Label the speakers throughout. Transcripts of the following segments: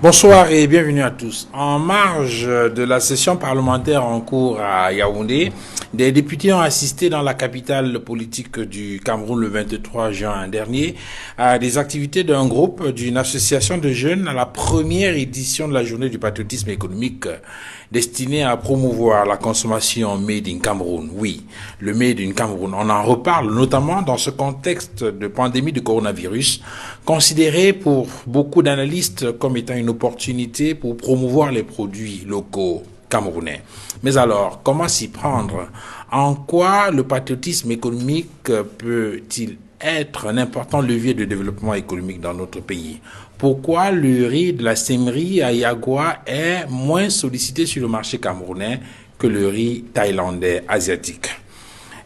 Speaker 1: Bonsoir et bienvenue à tous. En marge de la session parlementaire en cours à Yaoundé, des députés ont assisté dans la capitale politique du Cameroun le 23 juin dernier à des activités d'un groupe d'une association de jeunes à la première édition de la journée du patriotisme économique destinée à promouvoir la consommation made in Cameroun. Oui, le made in Cameroun. On en reparle notamment dans ce contexte de pandémie de coronavirus, considéré pour beaucoup d'analystes comme étant une opportunité pour promouvoir les produits locaux camerounais. Mais alors, comment s'y prendre? En quoi le patriotisme économique peut-il être un important levier de développement économique dans notre pays? Pourquoi le riz de la seimerie à Yagua est moins sollicité sur le marché camerounais que le riz thaïlandais asiatique?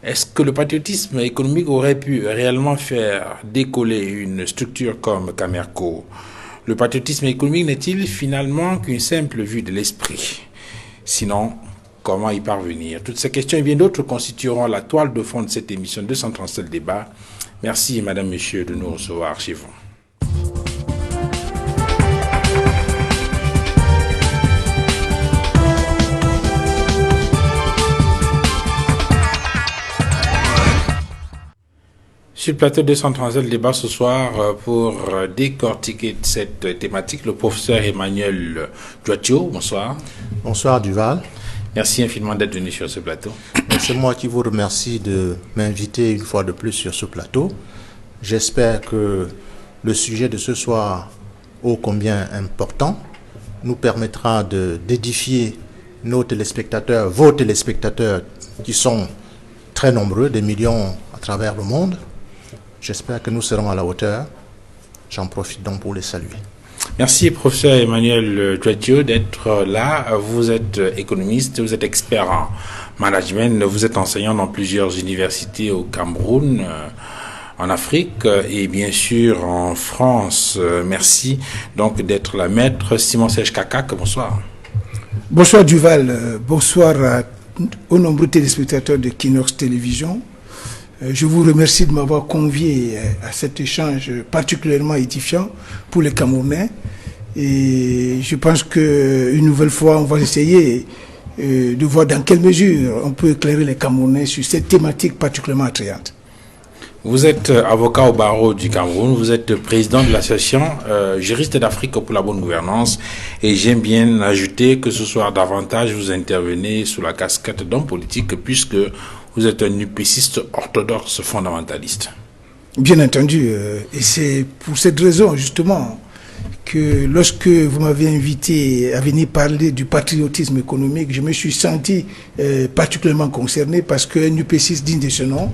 Speaker 1: Est-ce que le patriotisme économique aurait pu réellement faire décoller une structure comme Camerco? Le patriotisme économique n'est-il finalement qu'une simple vue de l'esprit? Sinon, comment y parvenir? Toutes ces questions et bien d'autres constitueront la toile de fond de cette émission 237 débat. Merci, madame, monsieur, de nous recevoir chez vous. Sur le plateau 237 le débat ce soir, pour décortiquer cette thématique, le professeur Emmanuel Joatio. Bonsoir.
Speaker 2: Bonsoir Duval.
Speaker 1: Merci infiniment d'être venu sur ce plateau.
Speaker 2: C'est moi qui vous remercie de m'inviter une fois de plus sur ce plateau. J'espère que le sujet de ce soir, ô combien important, nous permettra d'édifier nos téléspectateurs, vos téléspectateurs qui sont très nombreux, des millions à travers le monde. J'espère que nous serons à la hauteur. J'en profite donc pour les saluer.
Speaker 1: Merci, professeur Emmanuel Joatio, d'être là. Vous êtes économiste, vous êtes expert en management, vous êtes enseignant dans plusieurs universités au Cameroun, en Afrique et bien sûr en France. Merci donc d'être là. Maître Simon Serge Kakak, bonsoir.
Speaker 3: Bonsoir Duval, bonsoir aux nombreux téléspectateurs de Kinox Télévision. Je vous remercie de m'avoir convié à cet échange particulièrement édifiant pour les Camerounais. Et je pense qu'une nouvelle fois, on va essayer de voir dans quelle mesure on peut éclairer les Camerounais sur cette thématique particulièrement attrayante.
Speaker 1: Vous êtes avocat au barreau du Cameroun, vous êtes président de l'association Juristes d'Afrique pour la bonne gouvernance et j'aime bien ajouter que ce soir davantage vous intervenez sous la casquette d'homme politique puisque vous êtes un UPCiste orthodoxe fondamentaliste.
Speaker 3: Bien entendu, et c'est pour cette raison justement que lorsque vous m'avez invité à venir parler du patriotisme économique, je me suis senti particulièrement concerné parce qu'un UPCiste digne de ce nom,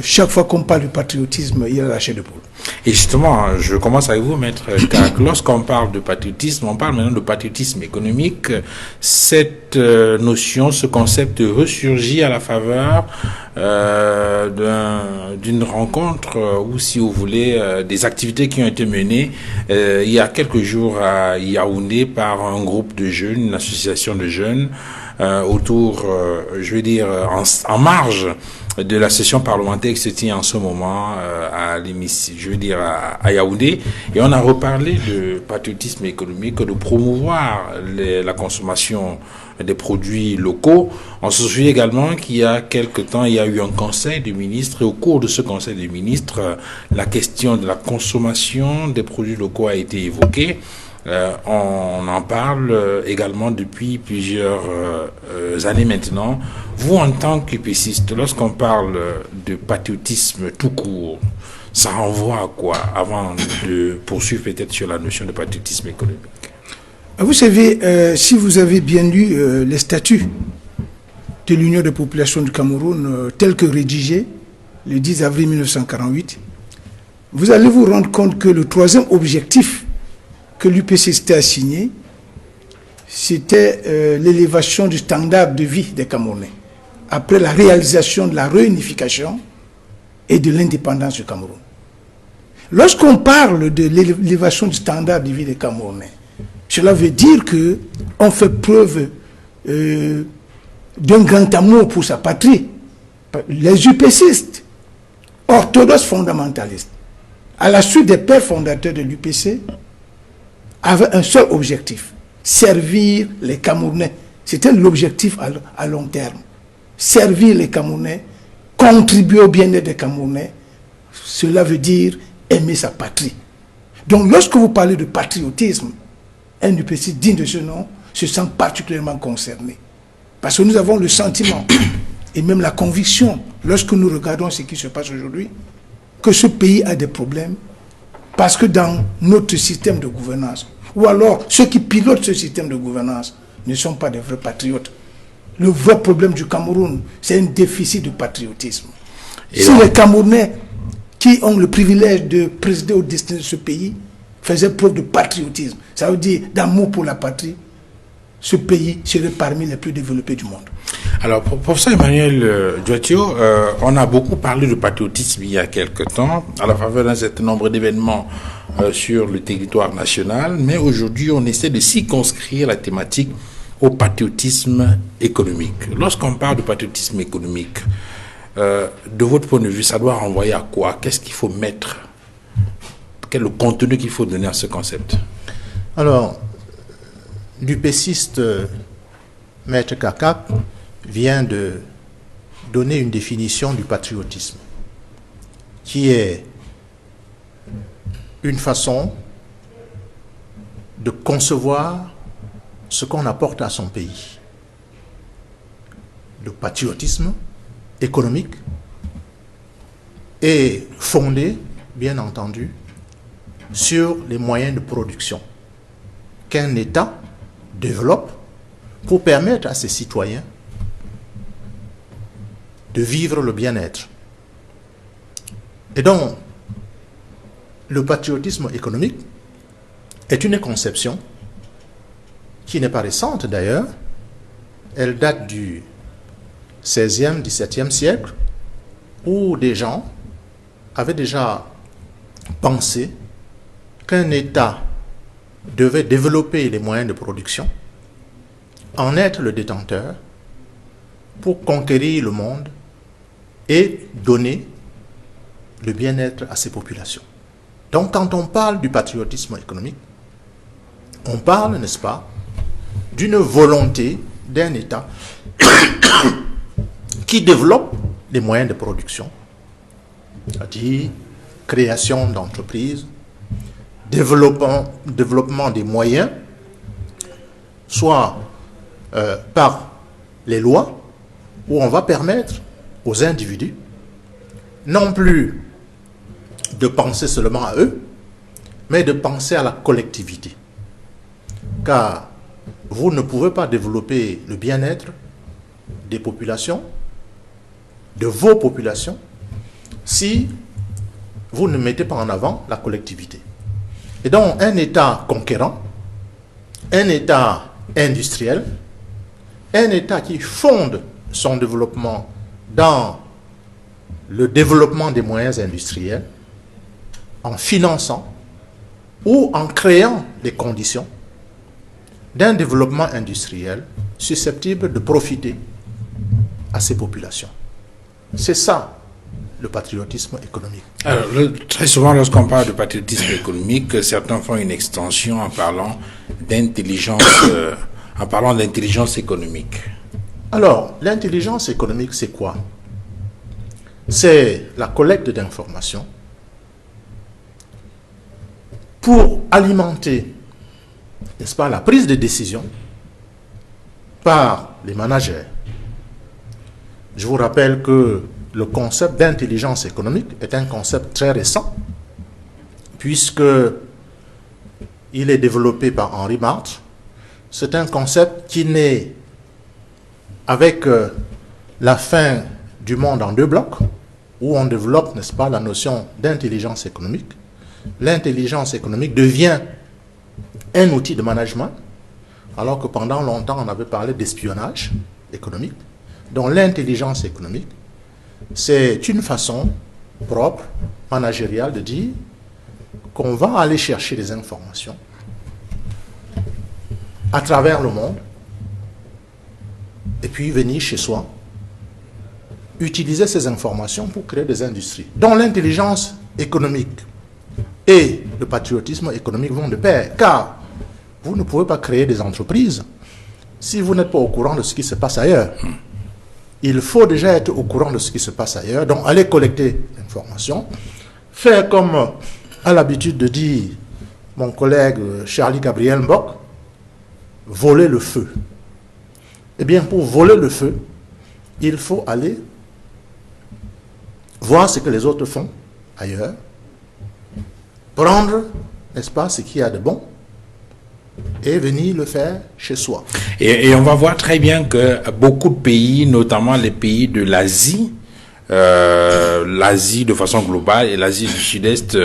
Speaker 3: chaque fois qu'on parle du patriotisme, il y a la chair de poule.
Speaker 1: Et justement, je commence avec vous, maître Kak. Lorsqu'on parle de patriotisme, on parle maintenant de patriotisme économique. Cette notion, ce concept ressurgit à la faveur d'une rencontre ou, si vous voulez, des activités qui ont été menées il y a quelques jours à Yaoundé par un groupe de jeunes, une association de jeunes, autour, je veux dire, en marge de la session parlementaire qui se tient en ce moment à l'hémicycle, je veux dire à Yaoundé, et on a reparlé de patriotisme économique, de promouvoir la consommation des produits locaux. On se souvient également qu'il y a quelque temps, il y a eu un conseil des ministres, et au cours de ce conseil des ministres, la question de la consommation des produits locaux a été évoquée. On en parle également depuis plusieurs années maintenant. Vous, en tant qu'UPCiste, lorsqu'on parle de patriotisme tout court, ça renvoie à quoi avant de poursuivre peut-être sur la notion de patriotisme économique?
Speaker 3: Vous savez, si vous avez bien lu les statuts de l'Union des populations du Cameroun tels que rédigés le 10 avril 1948, vous allez vous rendre compte que le troisième objectif que l'UPCST a signé, c'était l'élévation du standard de vie des Camerounais après la réalisation de la réunification et de l'indépendance du Cameroun. Lorsqu'on parle de l'élévation du standard de vie des Camerounais, cela veut dire qu'on fait preuve d'un grand amour pour sa patrie. Les UPCistes, orthodoxes fondamentalistes, à la suite des pères fondateurs de l'UPC, avait un seul objectif, servir les Camerounais. C'était l'objectif à long terme. Servir les Camerounais, contribuer au bien-être des Camerounais, cela veut dire aimer sa patrie. Donc lorsque vous parlez de patriotisme, un UPC digne de ce nom se sent particulièrement concerné. Parce que nous avons le sentiment et même la conviction, lorsque nous regardons ce qui se passe aujourd'hui, que ce pays a des problèmes parce que dans notre système de gouvernance, ou alors ceux qui pilotent ce système de gouvernance ne sont pas des vrais patriotes. Le vrai problème du Cameroun, c'est un déficit de patriotisme. Si les Camerounais qui ont le privilège de présider au destin de ce pays faisaient preuve de patriotisme, ça veut dire d'amour pour la patrie, ce pays serait parmi les plus développés du monde.
Speaker 1: Alors, professeur Emmanuel Dioatio, on a beaucoup parlé de patriotisme il y a quelque temps, à la faveur d'un certain nombre d'événements sur le territoire national, mais aujourd'hui, on essaie de circonscrire la thématique au patriotisme économique. Lorsqu'on parle de patriotisme économique, de votre point de vue, ça doit renvoyer à quoi? Qu'est-ce qu'il faut mettre? Quel est le contenu qu'il faut donner à ce concept?
Speaker 2: Alors, l'UPCiste Maître Kakap vient de donner une définition du patriotisme, qui est une façon de concevoir ce qu'on apporte à son pays. Le patriotisme économique est fondé, bien entendu, sur les moyens de production qu'un État développe pour permettre à ses citoyens de vivre le bien-être. Et donc, le patriotisme économique est une conception qui n'est pas récente d'ailleurs. Elle date du XVIe, XVIIe siècle, où des gens avaient déjà pensé qu'un État devait développer les moyens de production, en être le détenteur, pour conquérir le monde et donner le bien-être à ses populations. Donc quand on parle du patriotisme économique, on parle, n'est-ce pas, d'une volonté d'un État qui développe les moyens de production, c'est-à-dire création d'entreprises, développement des moyens, soit par les lois, où on va permettre aux individus non plus de penser seulement à eux, mais de penser à la collectivité. Car vous ne pouvez pas développer le bien-être des populations, de vos populations, si vous ne mettez pas en avant la collectivité. Et donc, un État conquérant, un État industriel, un État qui fonde son développement dans le développement des moyens industriels, en finançant ou en créant les conditions d'un développement industriel susceptible de profiter à ces populations. C'est ça, le patriotisme économique.
Speaker 1: Alors, très souvent, lorsqu'on parle de patriotisme économique, certains font une extension en parlant d'intelligence, économique.
Speaker 2: Alors, l'intelligence économique, c'est quoi? C'est la collecte d'informations pour alimenter, n'est-ce pas, la prise de décision par les managers. Je vous rappelle que le concept d'intelligence économique est un concept très récent, puisque il est développé par Henry Marx. C'est un concept qui naît avec la fin du monde en deux blocs, où on développe, n'est-ce pas, la notion d'intelligence économique. L'intelligence économique devient un outil de management, alors que pendant longtemps, on avait parlé d'espionnage économique. Donc l'intelligence économique, c'est une façon propre, managériale, de dire qu'on va aller chercher des informations à travers le monde et puis venir chez soi, utiliser ces informations pour créer des industries. Donc l'intelligence économique et le patriotisme économique vont de pair, car vous ne pouvez pas créer des entreprises si vous n'êtes pas au courant de ce qui se passe ailleurs. Il faut déjà être au courant de ce qui se passe ailleurs, donc aller collecter l'information, faire comme a l'habitude de dire mon collègue Charlie Gabriel Mbok, voler le feu. Eh bien, pour voler le feu, il faut aller voir ce que les autres font ailleurs, prendre, n'est-ce pas, ce qu'il y a de bon, et venir le faire chez soi.
Speaker 1: Et on va voir très bien que beaucoup de pays, notamment les pays de l'Asie, l'Asie de façon globale et l'Asie du Sud-Est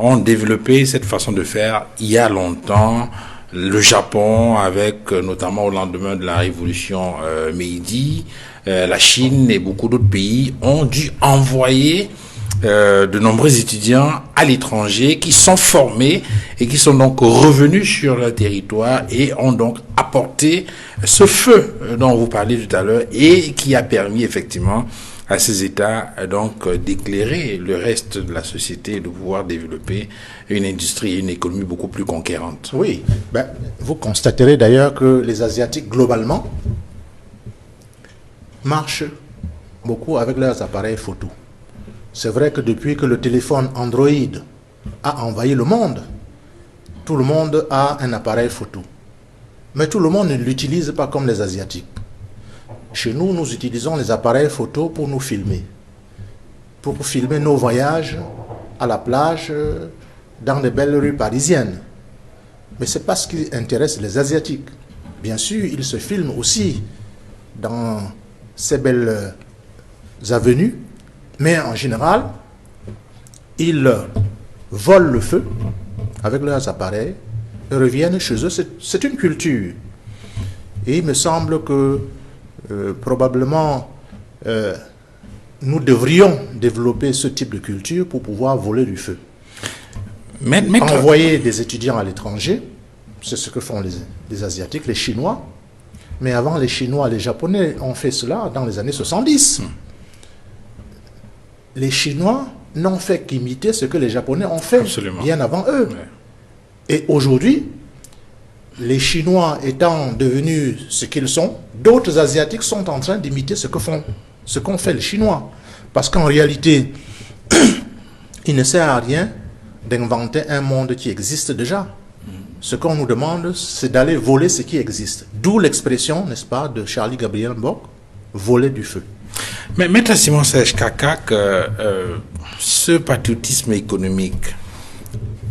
Speaker 1: ont développé cette façon de faire il y a longtemps. Le Japon, avec notamment au lendemain de la révolution Meiji, la Chine et beaucoup d'autres pays ont dû envoyer de nombreux étudiants à l'étranger qui sont formés et qui sont donc revenus sur leur territoire et ont donc apporté ce feu dont vous parliez tout à l'heure et qui a permis effectivement à ces États donc d'éclairer le reste de la société et de pouvoir développer une industrie et une économie beaucoup plus conquérantes.
Speaker 2: Oui, vous constaterez d'ailleurs que les Asiatiques globalement marchent beaucoup avec leurs appareils photo. C'est vrai que depuis que le téléphone Android a envahi le monde, tout le monde a un appareil photo. Mais tout le monde ne l'utilise pas comme les Asiatiques. Chez nous, nous utilisons les appareils photo pour nous filmer. Pour filmer nos voyages à la plage, dans les belles rues parisiennes. Mais ce n'est pas ce qui intéresse les Asiatiques. Bien sûr, ils se filment aussi dans ces belles avenues, mais en général, ils volent le feu avec leurs appareils et reviennent chez eux. C'est une culture. Et il me semble que probablement nous devrions développer ce type de culture pour pouvoir voler du feu. Envoyer des étudiants à l'étranger, c'est ce que font les Asiatiques, les Chinois. Mais avant les Chinois, les Japonais ont fait cela dans les années 70. Les Chinois n'ont fait qu'imiter ce que les Japonais ont fait bien avant eux. Ouais. Et aujourd'hui, les Chinois étant devenus ce qu'ils sont, d'autres Asiatiques sont en train d'imiter ce qu'ont fait les Chinois. Parce qu'en réalité, il ne sert à rien d'inventer un monde qui existe déjà. Ce qu'on nous demande, c'est d'aller voler ce qui existe. D'où l'expression, n'est-ce pas, de Charlie Gabriel Mbok, voler du feu.
Speaker 1: Mais Maître Simon Serge Kakak, ce patriotisme économique,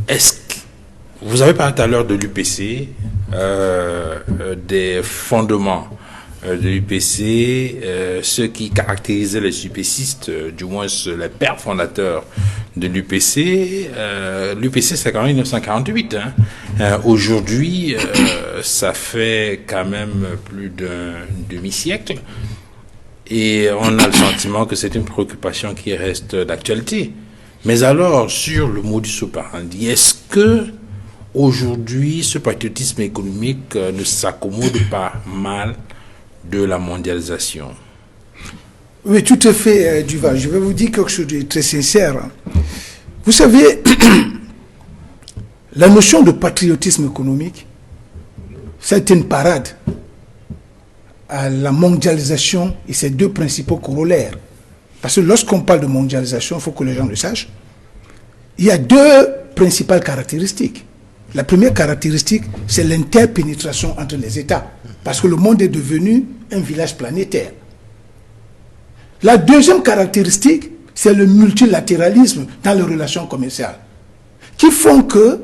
Speaker 1: est-ce que vous avez parlé tout à l'heure de l'UPC, des fondements de l'UPC, ce qui caractérisait les UPCistes, du moins les pères fondateurs de l'UPC. L'UPC, c'est quand même 1948. Aujourd'hui, ça fait quand même plus d'un demi-siècle. Et on a le sentiment que c'est une préoccupation qui reste d'actualité. Mais alors, sur le modus operandi, est-ce que aujourd'hui, ce patriotisme économique ne s'accommode pas mal de la mondialisation?
Speaker 3: Oui, tout à fait, Duval. Je vais vous dire quelque chose de très sincère. Vous savez, la notion de patriotisme économique, c'est une parade à la mondialisation et ses deux principaux corollaires. Parce que lorsqu'on parle de mondialisation, il faut que les gens le sachent, il y a deux principales caractéristiques. La première caractéristique, c'est l'interpénétration entre les États. Parce que le monde est devenu un village planétaire. La deuxième caractéristique, c'est le multilatéralisme dans les relations commerciales. Qui fait que,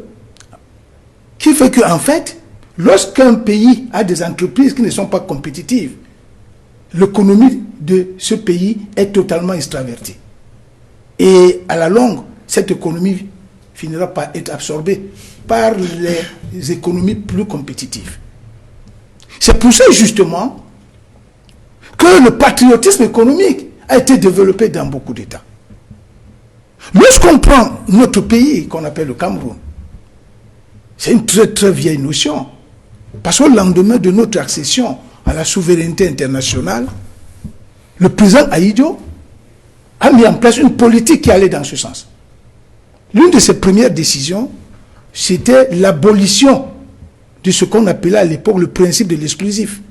Speaker 3: en fait, lorsqu'un pays a des entreprises qui ne sont pas compétitives, l'économie de ce pays est totalement extravertie. Et à la longue, cette économie finira par être absorbée par les économies plus compétitives. C'est pour ça justement que le patriotisme économique a été développé dans beaucoup d'États. Lorsqu'on prend notre pays, qu'on appelle le Cameroun, c'est une très très vieille notion. Parce qu'au lendemain de notre accession à la souveraineté internationale, le président Ahidjo a mis en place une politique qui allait dans ce sens. L'une de ses premières décisions, c'était l'abolition de ce qu'on appelait à l'époque le principe de l'exclusif,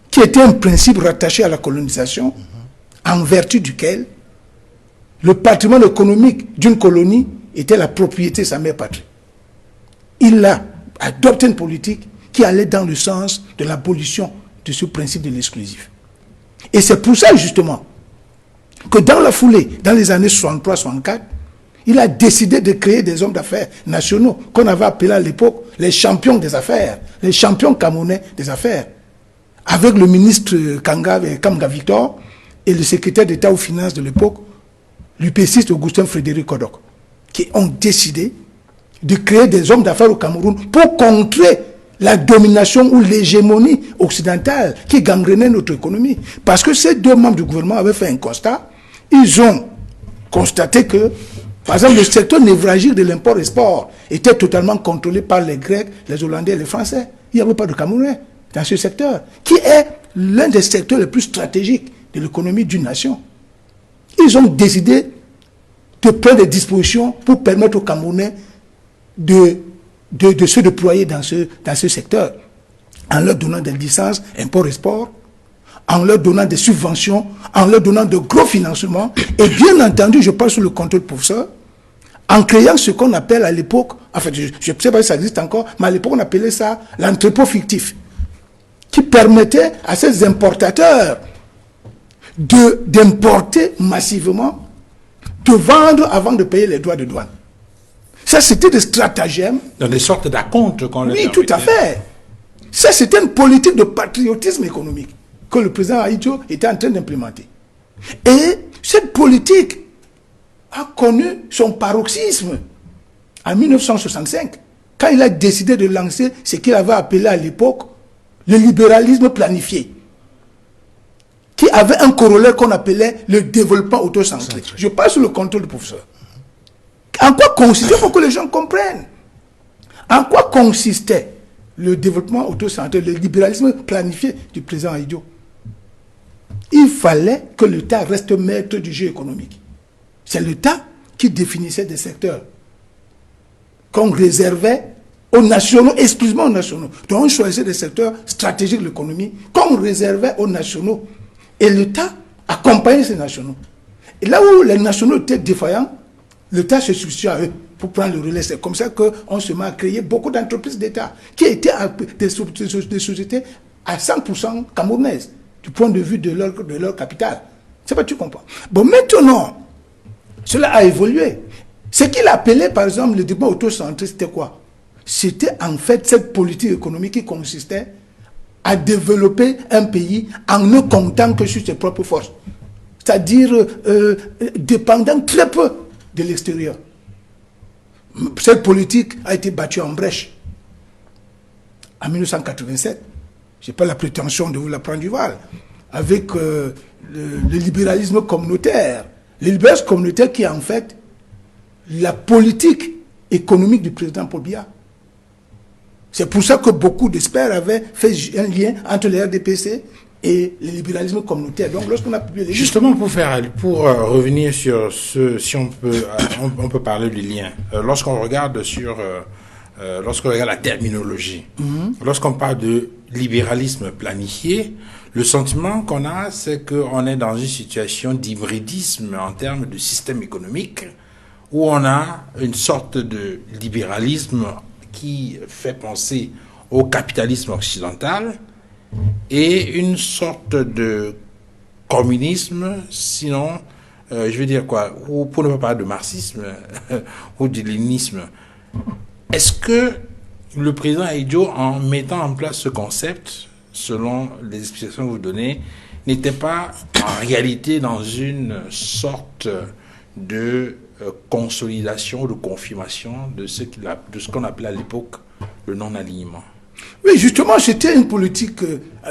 Speaker 3: qui était un principe rattaché à la colonisation, en vertu duquel le patrimoine économique d'une colonie était la propriété de sa mère patrie. Il a adopté une politique qui allait dans le sens de l'abolition de ce principe de l'exclusif. Et c'est pour ça, justement, que dans la foulée, dans les années 63-64, il a décidé de créer des hommes d'affaires nationaux, qu'on avait appelés à l'époque les champions des affaires, les champions camerounais des affaires, avec le ministre Kamga Victor et le secrétaire d'État aux finances de l'époque, l'UPCiste Augustin Frédéric Kodok, qui ont décidé de créer des hommes d'affaires au Cameroun pour contrer la domination ou l'hégémonie occidentale qui gangrénait notre économie. Parce que ces deux membres du gouvernement avaient fait un constat. Ils ont constaté que, par exemple, le secteur névralgique de l'import-export était totalement contrôlé par les Grecs, les Hollandais et les Français. Il n'y avait pas de Camerounais dans ce secteur, qui est l'un des secteurs les plus stratégiques de l'économie d'une nation. Ils ont décidé de prendre des dispositions pour permettre aux Camerounais de se déployer dans ce secteur, en leur donnant des licences import-export, en leur donnant des subventions, en leur donnant de gros financements, et bien entendu, je parle sous le contrôle pour ça, en créant ce qu'on appelle à l'époque, en fait, je ne sais pas si ça existe encore, mais à l'époque on appelait ça l'entrepôt fictif, qui permettait à ces importateurs d'importer massivement, de vendre avant de payer les droits de douane. Ça, c'était des stratagèmes.
Speaker 1: Dans des sortes d'acomptes qu'on les
Speaker 3: Oui, tout à fait. Ça, c'était une politique de patriotisme économique que le président Ahidjo était en train d'implémenter. Et cette politique a connu son paroxysme en 1965, quand il a décidé de lancer ce qu'il avait appelé à l'époque le libéralisme planifié, qui avait un corollaire qu'on appelait le développement autocentré. Je passe sous le contrôle du professeur. En quoi consistait, il faut que les gens comprennent, en quoi consistait le développement autocentré, le libéralisme planifié du président Ahidjo. Il fallait que l'État reste maître du jeu économique. C'est l'État qui définissait des secteurs qu'on réservait aux nationaux, exclusivement aux nationaux. Donc on choisissait des secteurs stratégiques de l'économie qu'on réservait aux nationaux. Et l'État accompagnait ces nationaux. Et là où les nationaux étaient défaillants, l'État se substitue à eux pour prendre le relais. C'est comme ça qu'on se met à créer beaucoup d'entreprises d'État qui étaient des sociétés à 100% camerounaises du point de vue de leur capital. C'est pas, tu comprends. Bon, maintenant, cela a évolué. Ce qu'il appelait, par exemple, le développement autocentré, c'était quoi? C'était en fait cette politique économique qui consistait à développer un pays en ne comptant que sur ses propres forces. C'est-à-dire dépendant très peu de l'extérieur. Cette politique a été battue en brèche en 1987. Je n'ai pas la prétention de vous la prendre du voile. Avec le libéralisme communautaire. Le libéralisme communautaire qui est en fait la politique économique du président Paul Biya. C'est pour ça que beaucoup d'experts avaient fait un lien entre les RDPC et le libéralisme communautaire. Donc, lorsqu'on a publié les...
Speaker 1: Justement, pour revenir sur ce, si on peut parler du lien. Lorsqu'on regarde la terminologie, lorsqu'on parle de libéralisme planifié, le sentiment qu'on a, c'est qu'on est dans une situation d'hybridisme en termes de système économique, où on a une sorte de libéralisme qui fait penser au capitalisme occidental et une sorte de communisme, sinon, je veux dire quoi, ou pour ne pas parler de marxisme ou de léninisme. Est-ce que le président Ahidjo, en mettant en place ce concept, selon les explications que vous donnez, n'était pas en réalité dans une sorte de consolidation, de confirmation de ce qu'on appelait à l'époque le non-alignement?
Speaker 3: Oui, justement, c'était une politique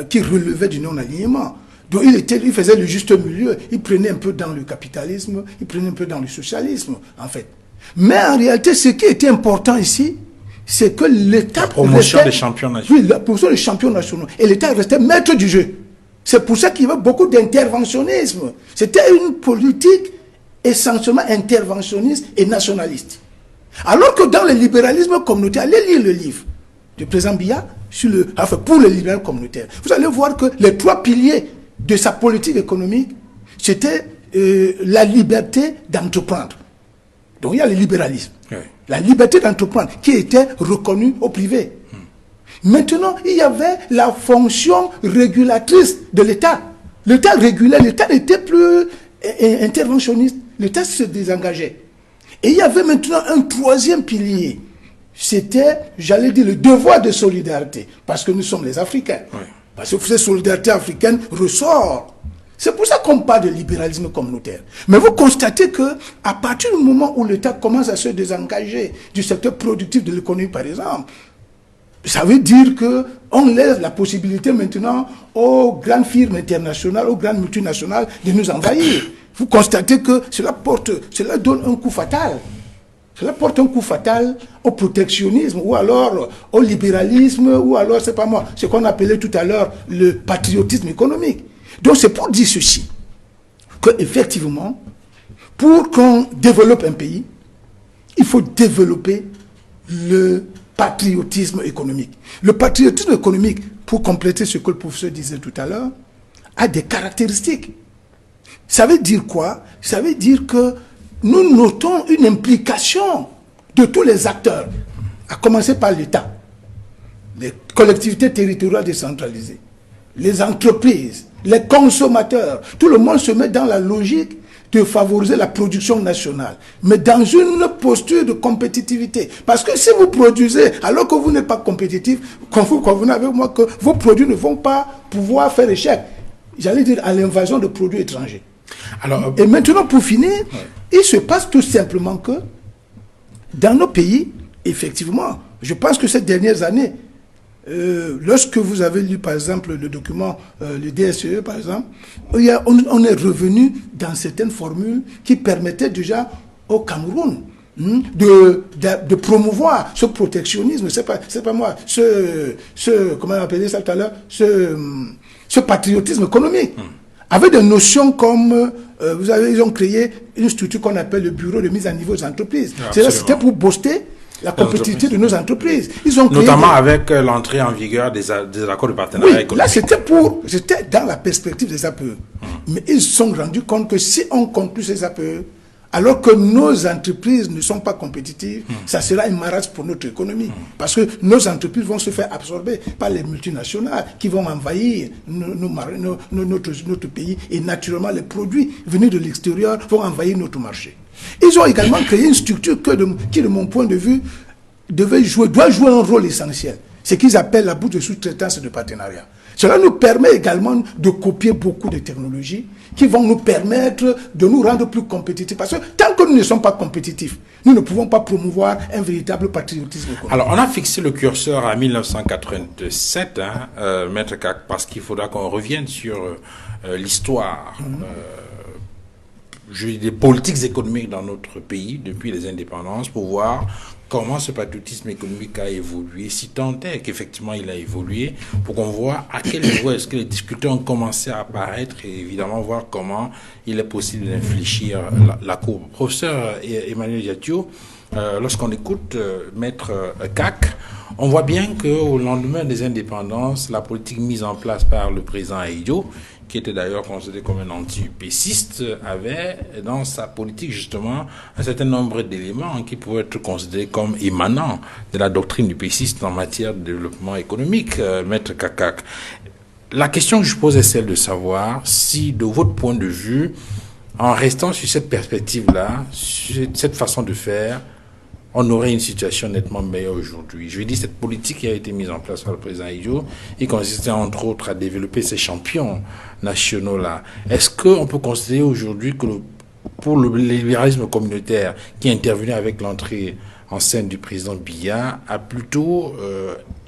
Speaker 3: qui relevait du non-alignement. Donc il faisait le juste milieu. Il prenait un peu dans le capitalisme, il prenait un peu dans le socialisme, en fait. Mais en réalité, ce qui était important ici, c'est que l'État...
Speaker 1: La promotion des champions nationaux.
Speaker 3: Oui, la promotion des champions nationaux. Et l'État restait maître du jeu. C'est pour ça qu'il y avait beaucoup d'interventionnisme. C'était une politique essentiellement interventionniste et nationaliste. Alors que dans le libéralisme communautaire, allez lire le livre du président Biya pour le libéral communautaire. Vous allez voir que les 3 piliers de sa politique économique, c'était la liberté d'entreprendre. Donc il y a le libéralisme. Oui. La liberté d'entreprendre qui était reconnue au privé. Maintenant, il y avait la fonction régulatrice de l'État. L'État régulait, l'État n'était plus interventionniste. L'État se désengageait. Et il y avait maintenant un 3e pilier. C'était, j'allais dire, le devoir de solidarité. Parce que nous sommes les Africains. Oui. Parce que cette solidarité africaine ressort. C'est pour ça qu'on parle de libéralisme communautaire. Mais vous constatez qu'à partir du moment où l'État commence à se désengager du secteur productif de l'économie, par exemple, ça veut dire qu'on laisse la possibilité maintenant aux grandes firmes internationales, aux grandes multinationales de nous envahir. Vous constatez que cela donne un coup fatal. Cela porte un coup fatal au protectionnisme ou alors au libéralisme ou alors, c'est pas moi, ce qu'on appelait tout à l'heure le patriotisme économique. Donc c'est pour dire ceci, qu'effectivement, pour qu'on développe un pays, il faut développer le patriotisme économique. Le patriotisme économique, pour compléter ce que le professeur disait tout à l'heure, a des caractéristiques. Ça veut dire quoi? Ça veut dire que nous notons une implication de tous les acteurs, à commencer par l'État, les collectivités territoriales décentralisées, les entreprises, les consommateurs. Tout le monde se met dans la logique de favoriser la production nationale, mais dans une posture de compétitivité. Parce que si vous produisez, alors que vous n'êtes pas compétitif, convenez avec moi que vos produits ne vont pas pouvoir faire échec, j'allais dire, à l'invasion de produits étrangers. Alors, et maintenant, pour finir, il se passe tout simplement que dans nos pays, effectivement, je pense que ces dernières années, lorsque vous avez lu par exemple le document, le DSE par exemple, on est revenu dans certaines formules qui permettaient déjà au Cameroun de promouvoir ce protectionnisme, c'est pas moi, comment on appelait ça tout à l'heure, ce patriotisme économique. Avec des notions comme, ils ont créé une structure qu'on appelle le bureau de mise à niveau des entreprises. C'était pour booster la compétitivité de nos entreprises. Ils ont créé
Speaker 1: notamment avec l'entrée en vigueur des accords de partenariat économique.
Speaker 3: Là, c'était dans la perspective des APE. Mais ils se sont rendus compte que si on conclut ces APE, alors que nos entreprises ne sont pas compétitives, ça sera une marasme pour notre économie. Parce que nos entreprises vont se faire absorber par les multinationales qui vont envahir notre pays. Et naturellement, les produits venus de l'extérieur vont envahir notre marché. Ils ont également créé une structure qui, de mon point de vue, doit jouer un rôle essentiel. Ce qu'ils appellent la bourse de sous-traitance et de partenariat. Cela nous permet également de copier beaucoup de technologies qui vont nous permettre de nous rendre plus compétitifs. Parce que tant que nous ne sommes pas compétitifs, nous ne pouvons pas promouvoir un véritable patriotisme économique.
Speaker 1: Alors, on a fixé le curseur à 1987, Maître Kak, parce qu'il faudra qu'on revienne sur l'histoire des politiques économiques dans notre pays depuis les indépendances pour voir comment ce patriotisme économique a évolué, si tant est qu'effectivement il a évolué, pour qu'on voit à quel niveau est-ce que les difficultés ont commencé à apparaître et évidemment voir comment il est possible d'infléchir la courbe. Professeur Emmanuel Diattio, lorsqu'on écoute Maître Kak, on voit bien qu'au lendemain des indépendances, la politique mise en place par le président Ahidjo, qui était d'ailleurs considéré comme un anti-upéciste, avait dans sa politique justement un certain nombre d'éléments qui pouvaient être considérés comme émanants de la doctrine upéciste en matière de développement économique, Maître Kak. La question que je pose est celle de savoir si, de votre point de vue, en restant sur cette perspective-là, sur cette façon de faire, on aurait une situation nettement meilleure aujourd'hui. Je veux dire, cette politique qui a été mise en place par le président Ahidjo, il consistait entre autres à développer ces champions nationaux-là. Est-ce qu'on peut considérer aujourd'hui que pour le libéralisme communautaire qui est intervenu avec l'entrée en scène du président Biya a plutôt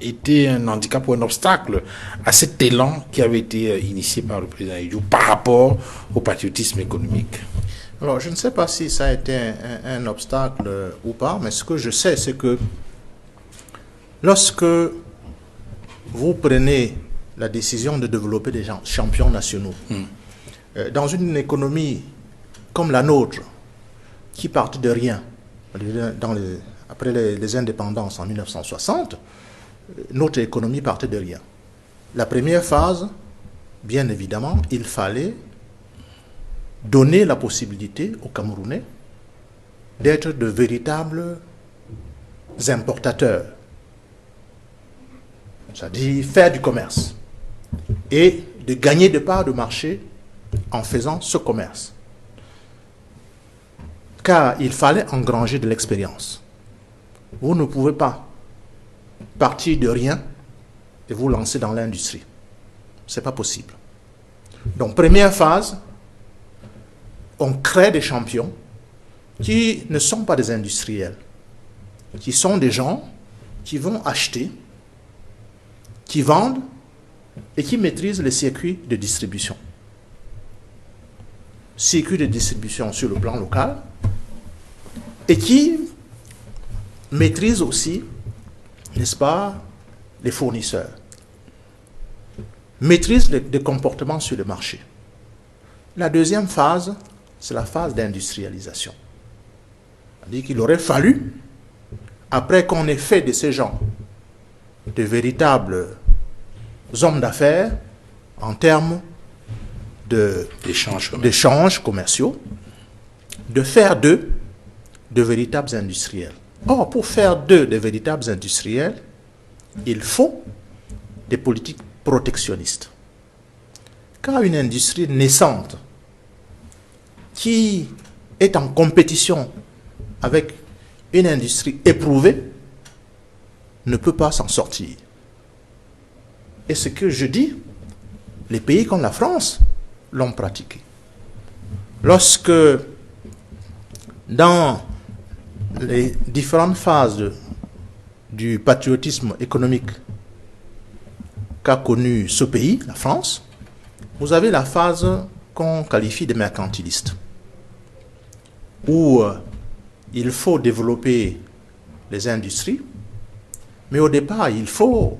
Speaker 1: été un handicap ou un obstacle à cet élan qui avait été initié par le président Ahidjo par rapport au patriotisme économique?
Speaker 2: Alors, je ne sais pas si ça a été un obstacle ou pas, mais ce que je sais, c'est que lorsque vous prenez la décision de développer des champions nationaux, dans une économie comme la nôtre, qui partit de rien, après les indépendances en 1960, notre économie partait de rien. La première phase, bien évidemment, il fallait donner la possibilité aux Camerounais d'être de véritables importateurs, c'est-à-dire faire du commerce et de gagner des parts de marché en faisant ce commerce. Car il fallait engranger de l'expérience. Vous ne pouvez pas partir de rien et vous lancer dans l'industrie. Ce n'est pas possible. Donc, première phase, on crée des champions qui ne sont pas des industriels, qui sont des gens qui vont acheter, qui vendent et qui maîtrisent les circuits de distribution. Circuits de distribution sur le plan local et qui maîtrisent aussi, n'est-ce pas, les fournisseurs, maîtrisent les comportements sur le marché. La deuxième phase, c'est la phase d'industrialisation. C'est-à-dire qu'il aurait fallu, après qu'on ait fait de ces gens de véritables hommes d'affaires en termes d'échanges commerciaux, de faire d'eux de véritables industriels. Or, pour faire d'eux de véritables industriels, il faut des politiques protectionnistes. Car une industrie naissante qui est en compétition avec une industrie éprouvée ne peut pas s'en sortir. Et ce que je dis, les pays comme la France l'ont pratiqué. Lorsque, dans les différentes phases du patriotisme économique qu'a connu ce pays, la France, vous avez la phase qu'on qualifie de mercantiliste, où il faut développer les industries, mais au départ, il faut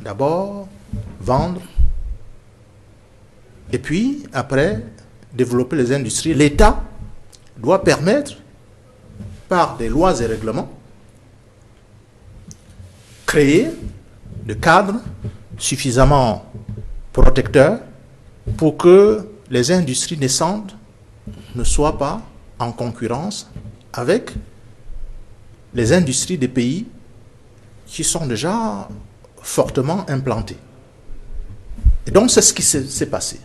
Speaker 2: d'abord vendre, et puis après, développer les industries. L'État doit permettre, par des lois et règlements, créer des cadres suffisamment protecteurs pour que les industries naissantes ne soient pas en concurrence avec les industries des pays qui sont déjà fortement implantés. Et donc, c'est ce qui s'est passé.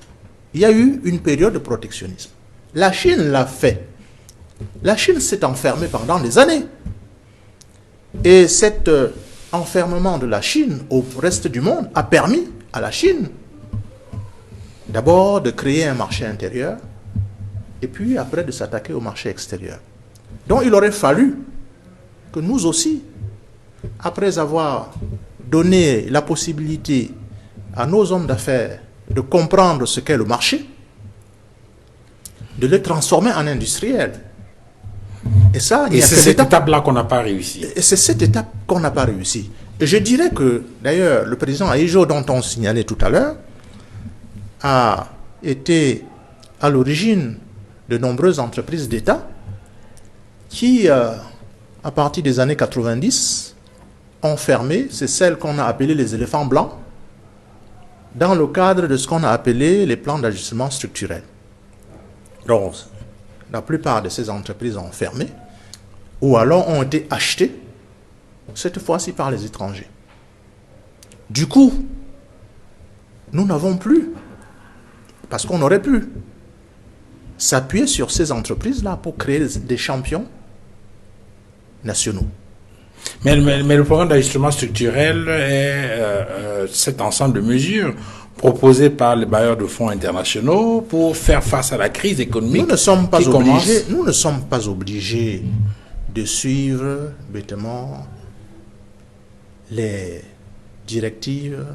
Speaker 2: Il y a eu une période de protectionnisme. La Chine l'a fait. La Chine s'est enfermée pendant des années. Et cet enfermement de la Chine au reste du monde a permis à la Chine d'abord de créer un marché intérieur et puis après de s'attaquer au marché extérieur. Donc, il aurait fallu que nous aussi, après avoir donné la possibilité à nos hommes d'affaires de comprendre ce qu'est le marché, de les transformer en industriels.
Speaker 1: Et c'est cette étape-là qu'on n'a pas réussi.
Speaker 2: Et c'est cette étape qu'on n'a pas réussi. Et je dirais que, d'ailleurs, le président Aïjo, dont on signalait tout à l'heure, a été à l'origine de nombreuses entreprises d'État qui, à partir des années 90, ont fermé. C'est celles qu'on a appelées les éléphants blancs, dans le cadre de ce qu'on a appelé les plans d'ajustement structurel. Donc, la plupart de ces entreprises ont fermé, ou alors ont été achetées, cette fois-ci par les étrangers. Du coup, nous n'avons plus, parce qu'on aurait pu s'appuyer sur ces entreprises-là pour créer des champions nationaux.
Speaker 1: Mais le programme d'ajustement structurel est cet ensemble de mesures proposées par les bailleurs de fonds internationaux pour faire face à la crise économique.
Speaker 2: Nous ne sommes pas obligés de suivre bêtement les directives,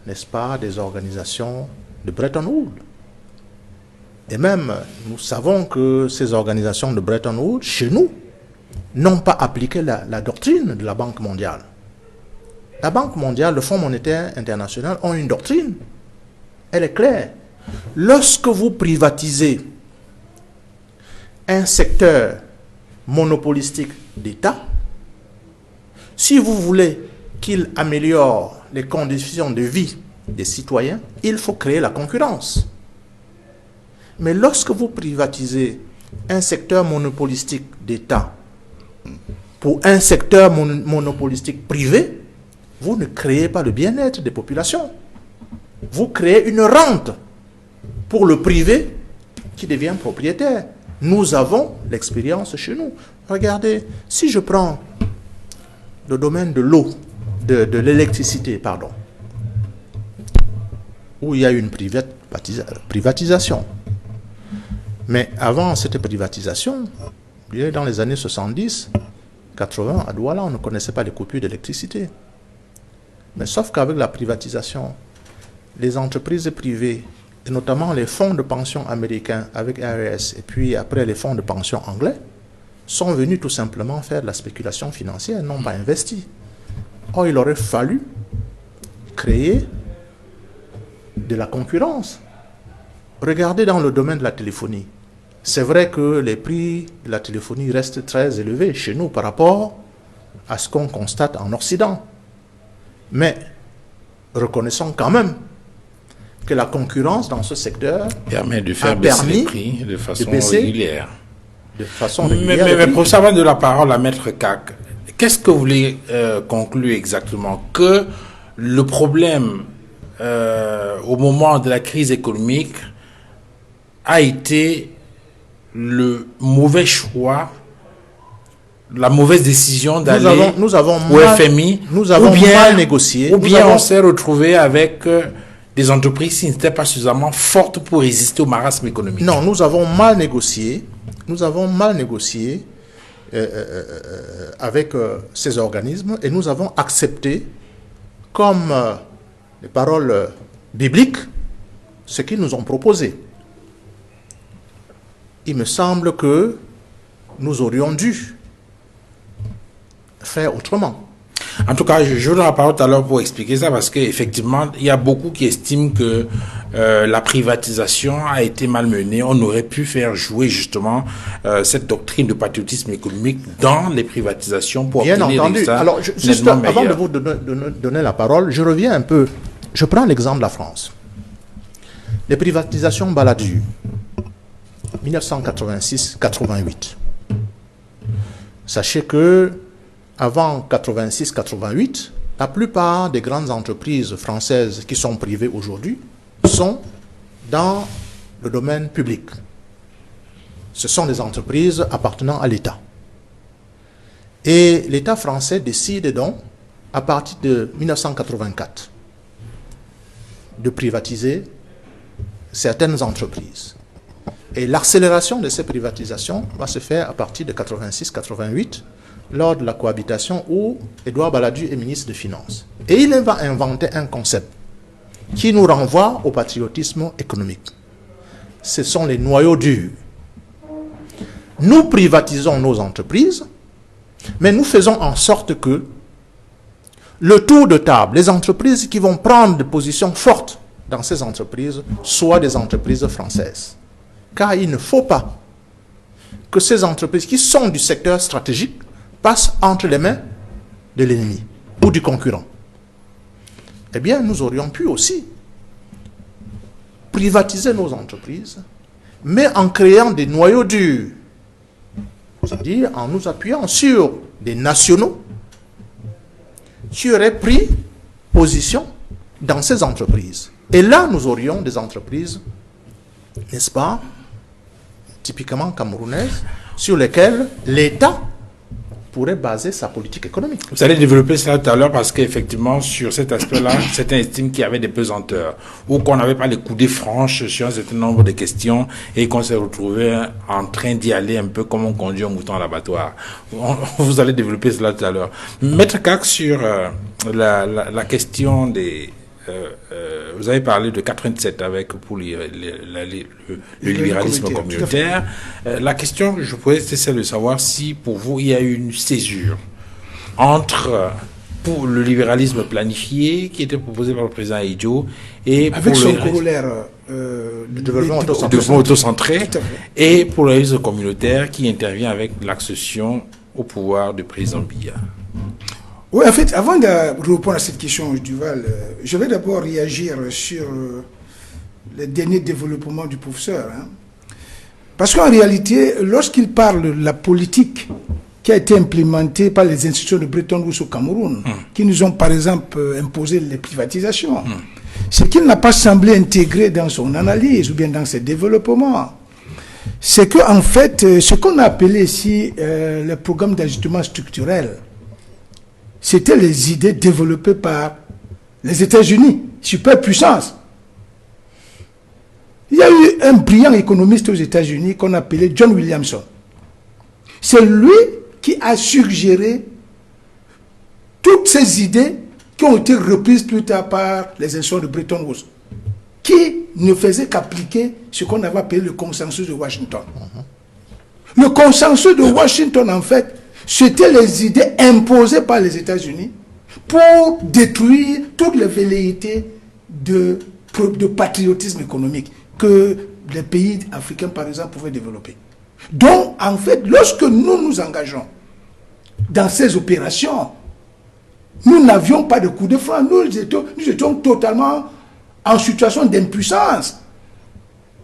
Speaker 2: n'est-ce pas, des organisations de Bretton Woods. Et même, nous savons que ces organisations de Bretton Woods, chez nous, n'ont pas appliqué la doctrine de la Banque mondiale. La Banque mondiale, le Fonds monétaire international ont une doctrine. Elle est claire. Lorsque vous privatisez un secteur monopolistique d'État, si vous voulez qu'il améliore les conditions de vie des citoyens, il faut créer la concurrence. Mais lorsque vous privatisez un secteur monopolistique d'État pour un secteur monopolistique privé, vous ne créez pas le bien-être des populations. Vous créez une rente pour le privé qui devient propriétaire. Nous avons l'expérience chez nous. Regardez, si je prends le domaine de l'eau, de l'électricité, pardon, où il y a eu une privatisation. Mais avant cette privatisation, dans les années 70, 80, à Douala, on ne connaissait pas les coupures d'électricité. Mais sauf qu'avec la privatisation, les entreprises privées, et notamment les fonds de pension américains avec ARS, et puis après les fonds de pension anglais, sont venus tout simplement faire de la spéculation financière, n'ont pas investi. Or, il aurait fallu créer de la concurrence. Regardez dans le domaine de la téléphonie. C'est vrai que les prix de la téléphonie restent très élevés chez nous par rapport à ce qu'on constate en Occident. Mais reconnaissons quand même que la concurrence dans ce secteur
Speaker 1: permet de faire baisser les prix de façon régulière.
Speaker 2: Mais
Speaker 1: professeur, avant de la parole à Maître Kak, qu'est-ce que vous voulez conclure exactement? Que le problème au moment de la crise économique a été le mauvais choix, la mauvaise décision d'aller au FMI,
Speaker 2: nous avons mal négocié.
Speaker 1: Ou bien on s'est retrouvé avec des entreprises qui n'étaient pas suffisamment fortes pour résister au marasme économique.
Speaker 2: Non, nous avons mal négocié. Nous avons mal négocié avec ces organismes et nous avons accepté comme les paroles bibliques ce qu'ils nous ont proposé. Il me semble que nous aurions dû faire autrement.
Speaker 1: En tout cas, je vous donne la parole tout à l'heure pour expliquer ça, parce qu'effectivement, il y a beaucoup qui estiment que la privatisation a été malmenée. On aurait pu faire jouer justement cette doctrine de patriotisme économique dans les privatisations pour
Speaker 2: bien entendu. Alors, juste avant de vous donner la parole, je reviens un peu. Je prends l'exemple de la France. Les privatisations Balladur, 1986-88. Sachez que avant 86-88, la plupart des grandes entreprises françaises qui sont privées aujourd'hui sont dans le domaine public. Ce sont des entreprises appartenant à l'État. Et l'État français décide donc, à partir de 1984, de privatiser certaines entreprises. Et l'accélération de ces privatisations va se faire à partir de 86-88, lors de la cohabitation où Édouard Balladur est ministre des Finances. Et il va inventer un concept qui nous renvoie au patriotisme économique. Ce sont les noyaux durs. Nous privatisons nos entreprises, mais nous faisons en sorte que le tour de table, les entreprises qui vont prendre des positions fortes dans ces entreprises, soient des entreprises françaises. Car il ne faut pas que ces entreprises qui sont du secteur stratégique passent entre les mains de l'ennemi ou du concurrent. Eh bien, nous aurions pu aussi privatiser nos entreprises, mais en créant des noyaux durs, c'est-à-dire en nous appuyant sur des nationaux qui auraient pris position dans ces entreprises. Et là, nous aurions des entreprises, n'est-ce pas, typiquement camerounaises, sur lesquelles l'État pourrait baser sa politique économique.
Speaker 1: Vous allez développer cela tout à l'heure, parce qu'effectivement, sur cet aspect-là, certains estiment qu'il y avait des pesanteurs, ou qu'on n'avait pas les coudées franches sur un certain nombre de questions, et qu'on s'est retrouvé en train d'y aller un peu comme on conduit un mouton à l'abattoir. Vous allez développer cela tout à l'heure. Maître Kak, sur la question des... vous avez parlé de 87 pour le libéralisme communautaire. La question que je posais, c'est celle de savoir si pour vous il y a eu une césure entre pour le libéralisme planifié qui était proposé par le président Idjo et
Speaker 3: avec
Speaker 1: pour
Speaker 3: son corollaire
Speaker 2: le développement
Speaker 1: autocentré et pour le libéralisme communautaire qui intervient avec l'accession au pouvoir du président Biya.
Speaker 3: Oui, en fait, avant de répondre à cette question, Duval, je vais d'abord réagir sur les derniers développements du professeur. Hein. Parce qu'en réalité, lorsqu'il parle de la politique qui a été implémentée par les institutions de Bretton Woods au Cameroun, qui nous ont par exemple imposé les privatisations, ce qu'il n'a pas semblé intégrer dans son analyse ou bien dans ses développements, c'est qu'en fait, ce qu'on a appelé ici le programme d'ajustement structurel, c'était les idées développées par les États-Unis, superpuissance. Il y a eu un brillant économiste aux États-Unis qu'on appelait John Williamson. C'est lui qui a suggéré toutes ces idées qui ont été reprises plus tard par les institutions de Bretton Woods, qui ne faisaient qu'appliquer ce qu'on avait appelé le consensus de Washington. Le consensus de Washington, en fait, c'était les idées imposées par les États-Unis pour détruire toutes les velléités de patriotisme économique que les pays africains, par exemple, pouvaient développer. Donc, en fait, lorsque nous nous engageons dans ces opérations, nous n'avions pas de coup de frein. Nous étions totalement en situation d'impuissance.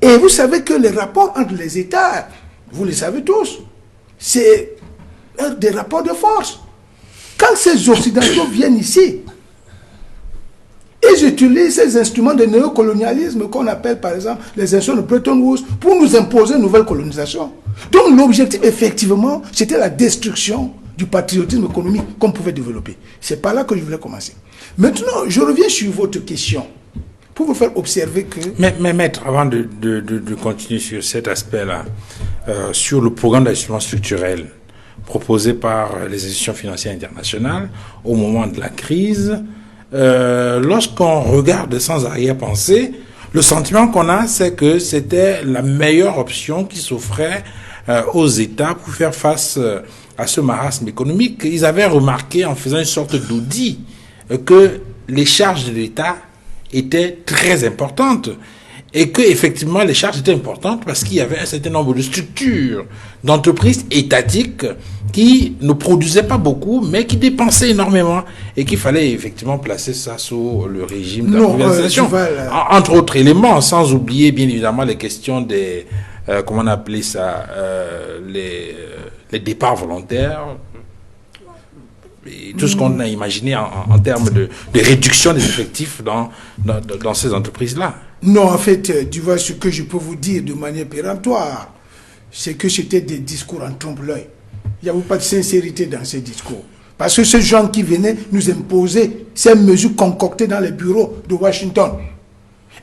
Speaker 3: Et vous savez que les rapports entre les États, vous le savez tous, c'est des rapports de force. Quand ces Occidentaux viennent ici, ils utilisent ces instruments de néocolonialisme qu'on appelle par exemple les instruments de Bretton Woods pour nous imposer une nouvelle colonisation. Donc l'objectif effectivement c'était la destruction du patriotisme économique qu'on pouvait développer. C'est par là que je voulais commencer. Maintenant je reviens sur votre question pour vous faire observer que...
Speaker 1: Mais maître, avant de continuer sur cet aspect-là, sur le programme d'ajustement structurel proposé par les institutions financières internationales au moment de la crise, lorsqu'on regarde sans arrière-pensée, le sentiment qu'on a, c'est que c'était la meilleure option qui s'offrait aux États pour faire face à ce marasme économique. Ils avaient remarqué, en faisant une sorte d'audit, que les charges de l'État étaient très importantes. Et que effectivement les charges étaient importantes parce qu'il y avait un certain nombre de structures, d'entreprises étatiques qui ne produisaient pas beaucoup, mais qui dépensaient énormément et qu'il fallait effectivement placer ça sous le régime de la privatisation. Entre autres éléments, sans oublier bien évidemment les questions des, comment on appelait ça, les départs volontaires, et tout ce qu'on a imaginé en termes de réduction des effectifs dans ces entreprises-là.
Speaker 3: Non, en fait, tu vois, ce que je peux vous dire de manière péremptoire, c'est que c'était des discours en trompe-l'œil. Il n'y avait pas de sincérité dans ces discours. Parce que ces gens qui venaient nous imposer ces mesures concoctées dans les bureaux de Washington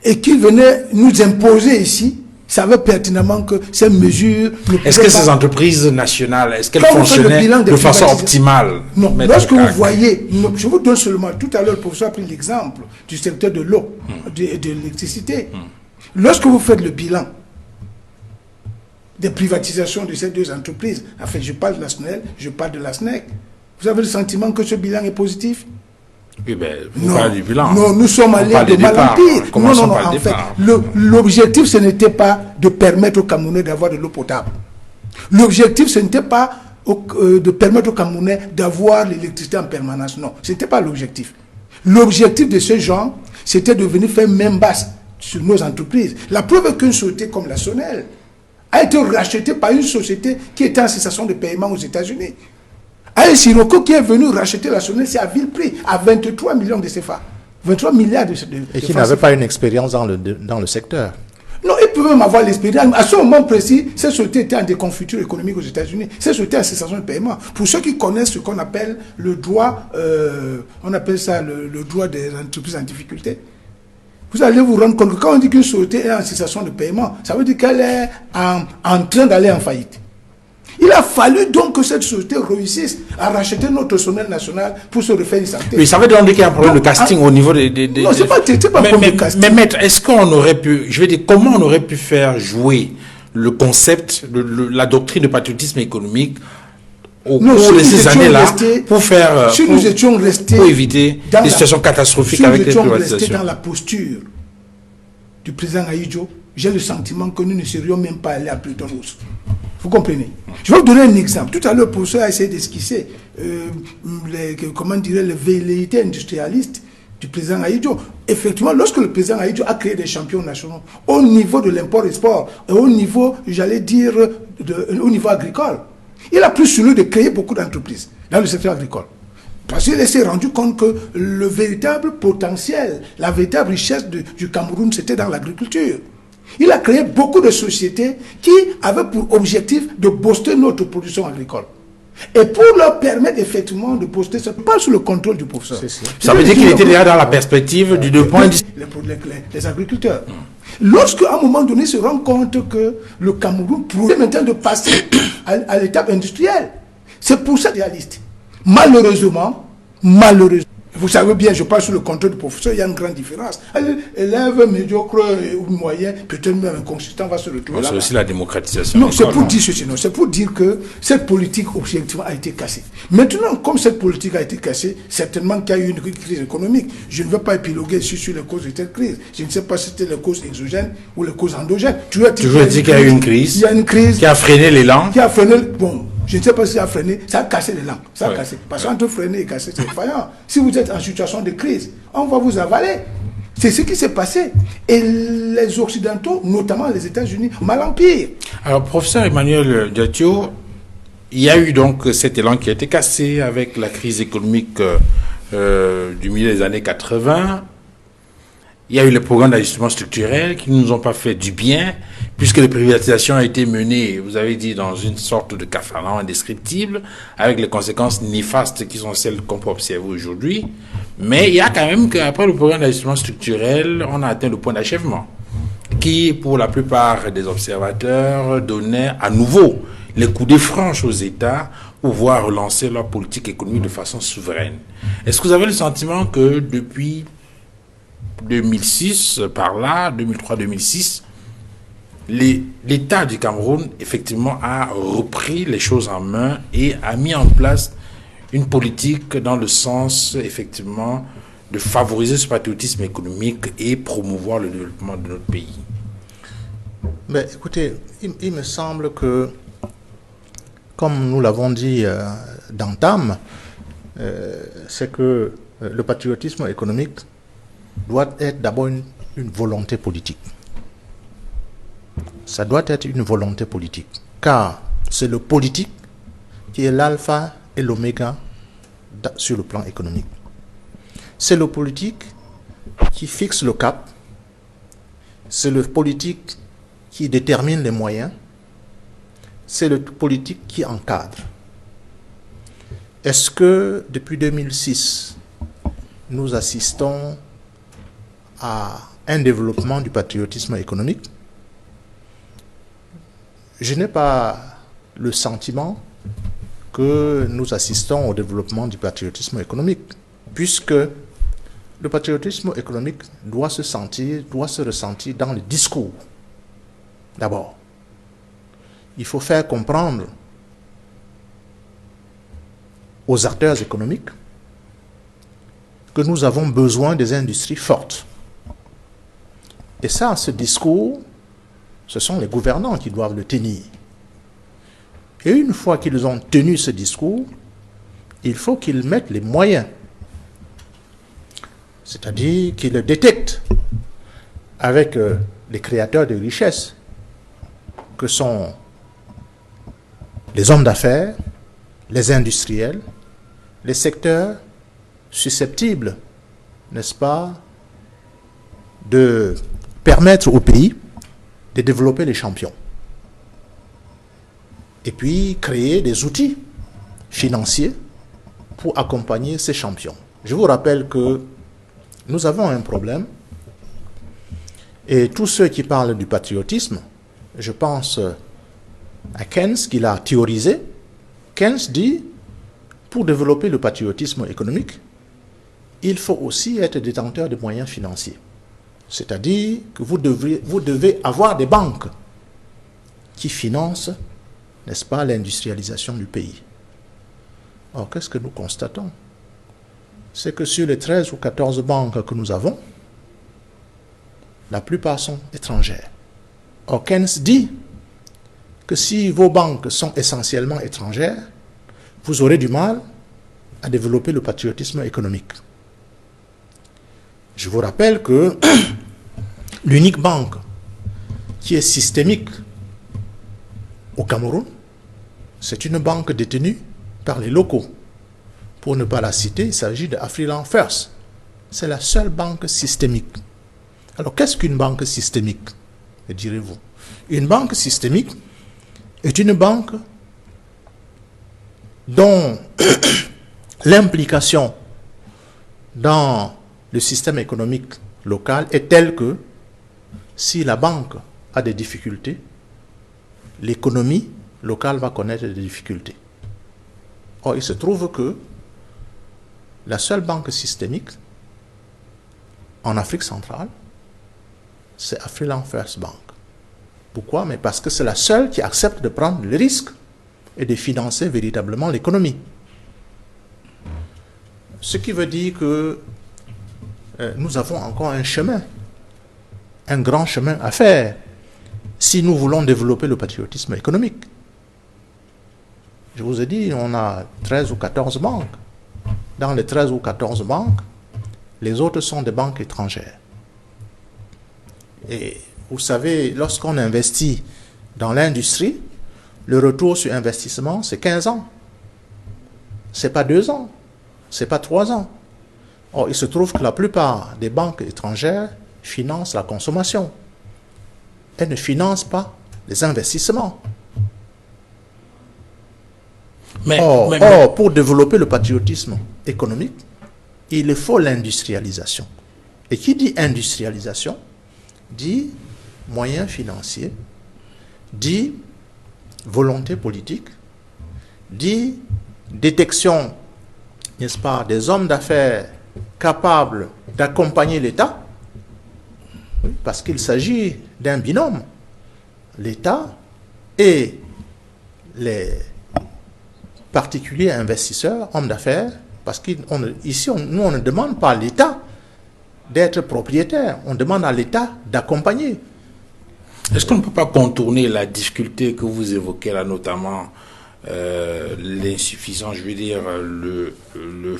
Speaker 3: et qui venaient nous imposer ici, savaient pertinemment que ces mesures...
Speaker 1: Est-ce que ces entreprises nationales, est-ce qu'elles fonctionnaient de façon optimale?
Speaker 3: Non, lorsque vous voyez, je vous donne seulement, tout à l'heure le professeur a pris l'exemple du secteur de l'eau, de l'électricité. Lorsque vous faites le bilan des privatisations de ces deux entreprises, en fait, je parle de la SNEL, je parle de la SNEC, vous avez le sentiment que ce bilan est positif?
Speaker 1: Oui, ben, vous parlez du bilan.
Speaker 3: Non, nous sommes allés de mal en pire. Non, en fait, l'objectif, ce n'était pas de permettre aux Camerounais d'avoir de l'eau potable. L'objectif, ce n'était pas de permettre aux Camerounais d'avoir l'électricité en permanence. Non, ce n'était pas l'objectif. L'objectif de ces gens, c'était de venir faire main basse sur nos entreprises. La preuve est qu'une société comme la SONEL a été rachetée par une société qui était en cessation de paiement aux États-Unis. Un Sirocco qui est venu racheter la SONEL, c'est à vil prix, à 23 millions de CFA. 23 milliards de
Speaker 2: et qui n'avait pas une expérience dans le secteur.
Speaker 3: Non, ils pouvaient même avoir l'expérience. À ce moment précis, cette société était en déconfiture économique aux États-Unis. Cette société en cessation de paiement. Pour ceux qui connaissent ce qu'on appelle le droit, on appelle ça le droit des entreprises en difficulté. Vous allez vous rendre compte que quand on dit qu'une société est en cessation de paiement, ça veut dire qu'elle est en train d'aller en faillite. Il a fallu donc que cette société réussisse à racheter notre SONEL national pour se refaire une santé.
Speaker 1: Mais ça veut dire qu'il y a un problème de casting au niveau des...
Speaker 3: Non, c'est pas un problème de casting.
Speaker 1: Mais maître, est-ce qu'on aurait pu... Je veux dire, comment on aurait pu faire jouer le concept, la doctrine de patriotisme économique au cours de ces années-là pour faire...
Speaker 3: Si nous étions restés...
Speaker 1: Pour éviter des situations catastrophiques avec les privatisations.
Speaker 3: Si nous étions restés dans la posture du président Ahidjo, j'ai le sentiment que nous ne serions même pas allés à Bretton Woods. Vous comprenez? Je vais vous donner un exemple. Tout à l'heure, le professeur a essayé d'esquisser les velléités industrialistes du président Ahidjo. Effectivement, lorsque le président Ahidjo a créé des champions nationaux au niveau de l'import-export et au niveau, j'allais dire, au niveau agricole, il a pris sur lui de créer beaucoup d'entreprises dans le secteur agricole. Parce qu'il s'est rendu compte que le véritable potentiel, la véritable richesse du Cameroun, c'était dans l'agriculture. Il a créé beaucoup de sociétés qui avaient pour objectif de booster notre production agricole. Et pour leur permettre effectivement de booster, ça pas sous le contrôle du professeur.
Speaker 1: Ça veut dire qu'il était déjà dans la perspective du 2 points.
Speaker 3: Les agriculteurs. Lorsqu'à un moment donné, ils se rend compte que le Cameroun pourrait maintenant de passer à l'étape industrielle. C'est pour ça réaliste. Malheureusement, vous savez bien, je parle sous le contrôle du professeur, il y a une grande différence. Élève médiocre ou moyen, peut-être même un consultant va se retrouver là.
Speaker 1: C'est aussi la démocratisation.
Speaker 3: Non, c'est pour dire ceci, non, c'est pour dire que cette politique objectivement a été cassée. Maintenant, comme cette politique a été cassée, certainement qu'il y a eu une crise économique. Je ne veux pas épiloguer sur les causes de cette crise. Je ne sais pas si c'était les causes exogènes ou les causes endogènes.
Speaker 1: Toujours dit qu'il y a eu une crise.
Speaker 3: Il y a une crise
Speaker 1: qui a freiné l'élan.
Speaker 3: Qui a freiné. Bon. Je ne sais pas si ça a freiné, ça a cassé l'élan. Ça a cassé. Parce qu'entre freiner et casser, c'est effrayant. Si vous êtes en situation de crise, on va vous avaler. C'est ce qui s'est passé. Et les Occidentaux, notamment les États-Unis, mal en pire.
Speaker 1: Alors, professeur Emmanuel Diatio, il y a eu donc cet élan qui a été cassé avec la crise économique du milieu des années 80. Il y a eu les programmes d'ajustement structurel qui ne nous ont pas fait du bien, puisque les privatisations ont été menées, vous avez dit, dans une sorte de cafarnaum indescriptible, avec les conséquences néfastes qui sont celles qu'on peut observer aujourd'hui. Mais il y a quand même qu'après le programme d'ajustement structurel, on a atteint le point d'achèvement, qui, pour la plupart des observateurs, donnait à nouveau les coups de franche aux États pour pouvoir relancer leur politique économique de façon souveraine. Est-ce que vous avez le sentiment que depuis 2006, par là, 2003-2006, l'État du Cameroun, effectivement, a repris les choses en main et a mis en place une politique dans le sens, effectivement, de favoriser ce patriotisme économique et promouvoir le développement de notre pays?
Speaker 2: Mais écoutez, il me semble que, comme nous l'avons dit d'entame, c'est que le patriotisme économique doit être d'abord une volonté politique. Ça doit être une volonté politique. Car c'est le politique qui est l'alpha et l'oméga sur le plan économique. C'est le politique qui fixe le cap. C'est le politique qui détermine les moyens. C'est le politique qui encadre. Est-ce que depuis 2006, nous assistons à un développement du patriotisme économique? Je n'ai pas le sentiment que nous assistons au développement du patriotisme économique, puisque le patriotisme économique doit se ressentir dans le discours. D'abord, il faut faire comprendre aux acteurs économiques que nous avons besoin des industries fortes. Et ça, ce discours, ce sont les gouvernants qui doivent le tenir. Et une fois qu'ils ont tenu ce discours, il faut qu'ils mettent les moyens. C'est-à-dire qu'ils le détectent avec les créateurs de richesses, que sont les hommes d'affaires, les industriels, les secteurs susceptibles, n'est-ce pas, de permettre au pays de développer les champions. Et puis créer des outils financiers pour accompagner ces champions. Je vous rappelle que nous avons un problème. Et tous ceux qui parlent du patriotisme, je pense à Keynes qui l'a théorisé. Keynes dit, pour développer le patriotisme économique, il faut aussi être détenteur de moyens financiers. C'est-à-dire que vous devez avoir des banques qui financent, n'est-ce pas, l'industrialisation du pays. Or, qu'est-ce que nous constatons? C'est que sur les 13 ou 14 banques que nous avons, la plupart sont étrangères. Or, Keynes dit que si vos banques sont essentiellement étrangères, vous aurez du mal à développer le patriotisme économique. Je vous rappelle que l'unique banque qui est systémique au Cameroun, c'est une banque détenue par les locaux. Pour ne pas la citer, il s'agit de Afriland First. C'est la seule banque systémique. Alors, qu'est-ce qu'une banque systémique, me direz-vous? Une banque systémique est une banque dont l'implication dans le système économique local est telle que si la banque a des difficultés, l'économie locale va connaître des difficultés. Or, il se trouve que la seule banque systémique en Afrique centrale, c'est Afriland First Bank. Pourquoi? Mais parce que c'est la seule qui accepte de prendre le risque et de financer véritablement l'économie. Ce qui veut dire que nous avons encore un chemin, un grand chemin à faire si nous voulons développer le patriotisme économique. Je vous ai dit, on a 13 ou 14 banques. Dans les 13 ou 14 banques, les autres sont des banques étrangères. Et vous savez, lorsqu'on investit dans l'industrie, le retour sur investissement, c'est 15 ans. Ce n'est pas 2 ans, ce n'est pas 3 ans. Or, il se trouve que la plupart des banques étrangères financent la consommation. Elles ne financent pas les investissements. Or, pour développer le patriotisme économique, il faut l'industrialisation. Et qui dit industrialisation, dit moyens financiers, dit volonté politique, dit détection, n'est-ce pas, des hommes d'affaires capables d'accompagner l'État, parce qu'il s'agit d'un binôme, l'État et les particuliers investisseurs, hommes d'affaires, parce qu'ici, nous, on ne demande pas à l'État d'être propriétaire, on demande à l'État d'accompagner.
Speaker 1: Est-ce qu'on ne peut pas contourner la difficulté que vous évoquez là, notamment l'insuffisance, je veux dire, le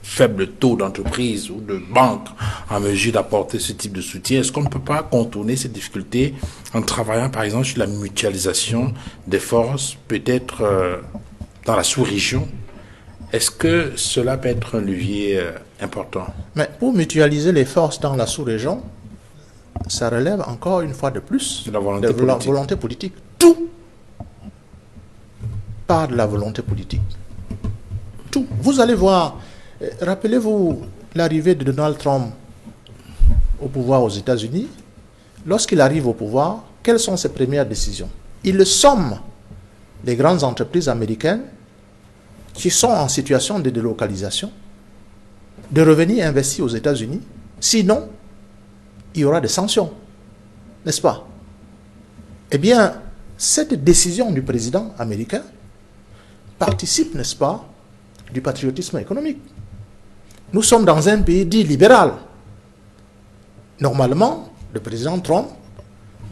Speaker 1: faible taux d'entreprise ou de banque en mesure d'apporter ce type de soutien? Est-ce qu'on ne peut pas contourner ces difficultés en travaillant, par exemple, sur la mutualisation des forces, peut-être dans la sous-région? Est-ce que cela peut être un levier important?
Speaker 2: Mais pour mutualiser les forces dans la sous-région, ça relève encore une fois de plus
Speaker 1: de la
Speaker 2: volonté politique. Tout part de la volonté politique. Tout. Vous allez voir, rappelez-vous l'arrivée de Donald Trump au pouvoir aux États-Unis. Lorsqu'il arrive au pouvoir, quelles sont ses premières décisions? Il somme les grandes entreprises américaines qui sont en situation de délocalisation de revenir investir aux États-Unis. Sinon, il y aura des sanctions. N'est-ce pas? Eh bien, cette décision du président américain participe, n'est-ce pas, du patriotisme économique. Nous sommes dans un pays dit libéral. Normalement, le président Trump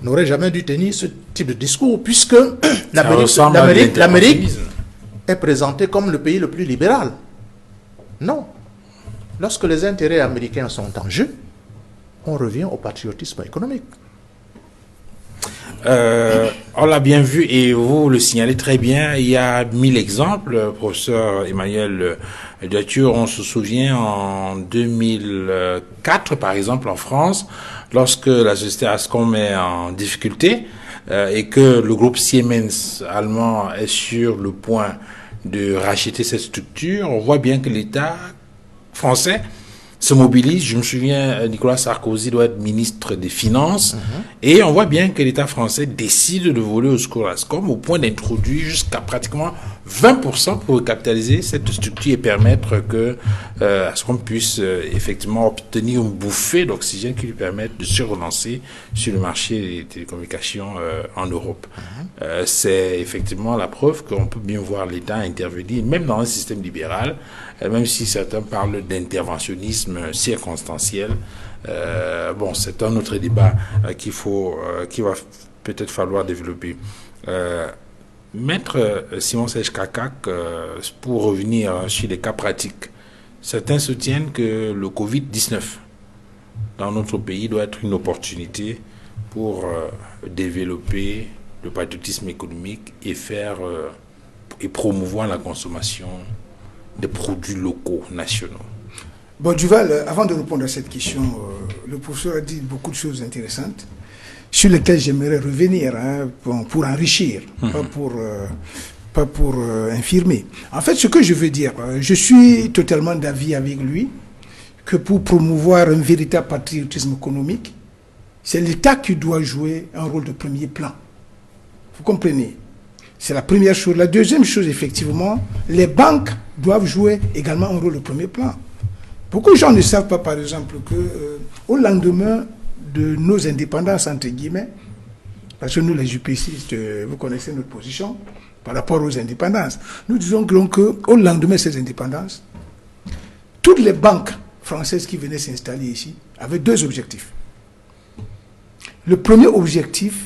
Speaker 2: n'aurait jamais dû tenir ce type de discours puisque l'Amérique est présentée comme le pays le plus libéral. Non. Lorsque les intérêts américains sont en jeu, on revient au patriotisme économique.
Speaker 1: On l'a bien vu et vous le signalez très bien. Il y a 1000 exemples, professeur Emmanuel Diatur. On se souvient en 2004, par exemple, en France, lorsque la société Ascom est en difficulté et que le groupe Siemens allemand est sur le point de racheter cette structure, on voit bien que l'État français se mobilise. Je me souviens, Nicolas Sarkozy doit être ministre des Finances, et on voit bien que l'État français décide de voler au secours Ascom au point d'introduire jusqu'à pratiquement 20% pour capitaliser cette structure et permettre que Ascom puisse effectivement obtenir une bouffée d'oxygène qui lui permette de se relancer sur le marché des télécommunications en Europe. C'est effectivement la preuve qu'on peut bien voir l'État intervenir, même dans un système libéral, même si certains parlent d'interventionnisme circonstanciel. Bon, c'est un autre débat qu'il va peut-être falloir développer. Maître Simon Serge Kakak, pour revenir sur les cas pratiques, certains soutiennent que le Covid-19 dans notre pays doit être une opportunité pour développer le patriotisme économique et et promouvoir la consommation des produits locaux, nationaux.
Speaker 3: Bon, Duval, avant de répondre à cette question, le professeur a dit beaucoup de choses intéressantes sur lesquelles j'aimerais revenir pour enrichir, pas pour infirmer. En fait, ce que je veux dire, je suis totalement d'avis avec lui que pour promouvoir un véritable patriotisme économique, c'est l'État qui doit jouer un rôle de premier plan. Vous comprenez? C'est la première chose. La deuxième chose, effectivement, les banques doivent jouer également un rôle de premier plan. Beaucoup de gens ne savent pas, par exemple, qu'au lendemain de nos indépendances, entre guillemets, parce que nous, les UPCistes, vous connaissez notre position par rapport aux indépendances. Nous disons qu'au lendemain de ces indépendances, toutes les banques françaises qui venaient s'installer ici avaient deux objectifs. Le premier objectif,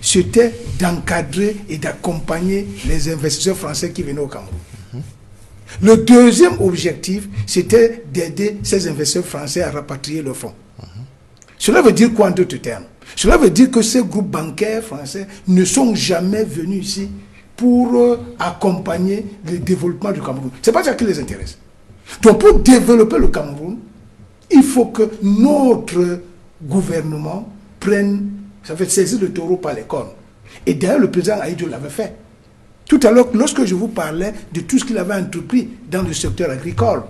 Speaker 3: c'était d'encadrer et d'accompagner les investisseurs français qui venaient au Cameroun. Le deuxième objectif, c'était d'aider ces investisseurs français à rapatrier leurs fonds. Cela veut dire quoi en d'autres termes? Cela veut dire que ces groupes bancaires français ne sont jamais venus ici pour accompagner le développement du Cameroun. Ce n'est pas ça qui les intéresse. Donc pour développer le Cameroun, il faut que notre gouvernement prenne, ça fait saisir le taureau par les cornes. Et d'ailleurs, le président Aïdjo l'avait fait. Tout à l'heure, lorsque je vous parlais de tout ce qu'il avait entrepris dans le secteur agricole,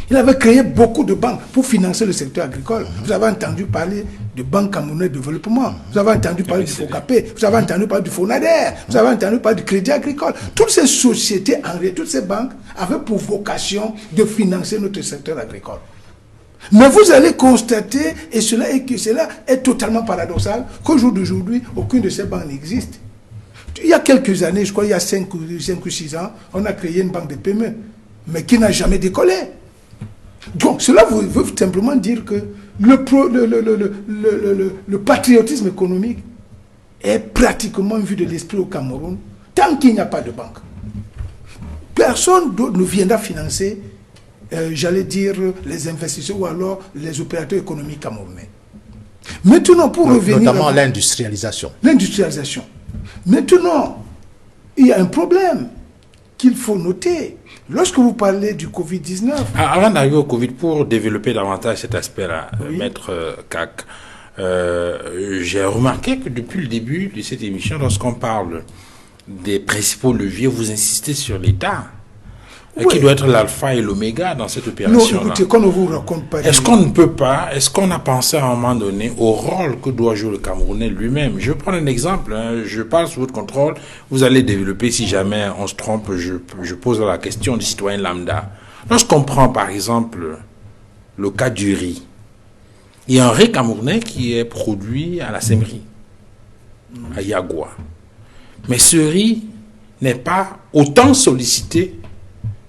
Speaker 3: il avait créé beaucoup de banques pour financer le secteur agricole. Vous avez entendu parler de Banque camerounaise de développement, vous avez entendu parler du FOCAPé, vous avez entendu parler du FONADER, vous avez entendu parler du Crédit Agricole. Toutes ces sociétés, toutes ces banques avaient pour vocation de financer notre secteur agricole. Mais vous allez constater, et cela est totalement paradoxal, qu'au jour d'aujourd'hui, aucune de ces banques n'existe. Il y a quelques années, je crois il y a 5 ou 6 ans, on a créé une banque de PME, mais qui n'a jamais décollé. Donc cela veut simplement dire que le patriotisme économique est pratiquement vu de l'esprit au Cameroun tant qu'il n'y a pas de banque. Personne d'autre ne viendra financer, j'allais dire, les investisseurs ou alors les opérateurs économiques camerounais. Maintenant, pour revenir...
Speaker 2: Notamment l'industrialisation.
Speaker 3: L'industrialisation. Maintenant, il y a un problème qu'il faut noter. Lorsque vous parlez du Covid-19...
Speaker 1: Avant d'arriver au Covid, pour développer davantage cet aspect-là, oui. Maître Kak, j'ai remarqué que depuis le début de cette émission, lorsqu'on parle des principaux leviers, vous insistez sur l'État, qui doit être l'alpha et l'oméga dans cette opération-là.
Speaker 3: Non, écoutez, qu'on ne vous raconte pas...
Speaker 1: Est-ce qu'on ne peut pas, est-ce qu'on a pensé à un moment donné au rôle que doit jouer le Camerounais lui-même? Je vais prendre un exemple, je parle sous votre contrôle, vous allez développer, si jamais on se trompe, je pose la question du citoyen lambda. Lorsqu'on prend par exemple le cas du riz, il y a un riz camerounais qui est produit à la Seimerie, à Yagua. Mais ce riz n'est pas autant sollicité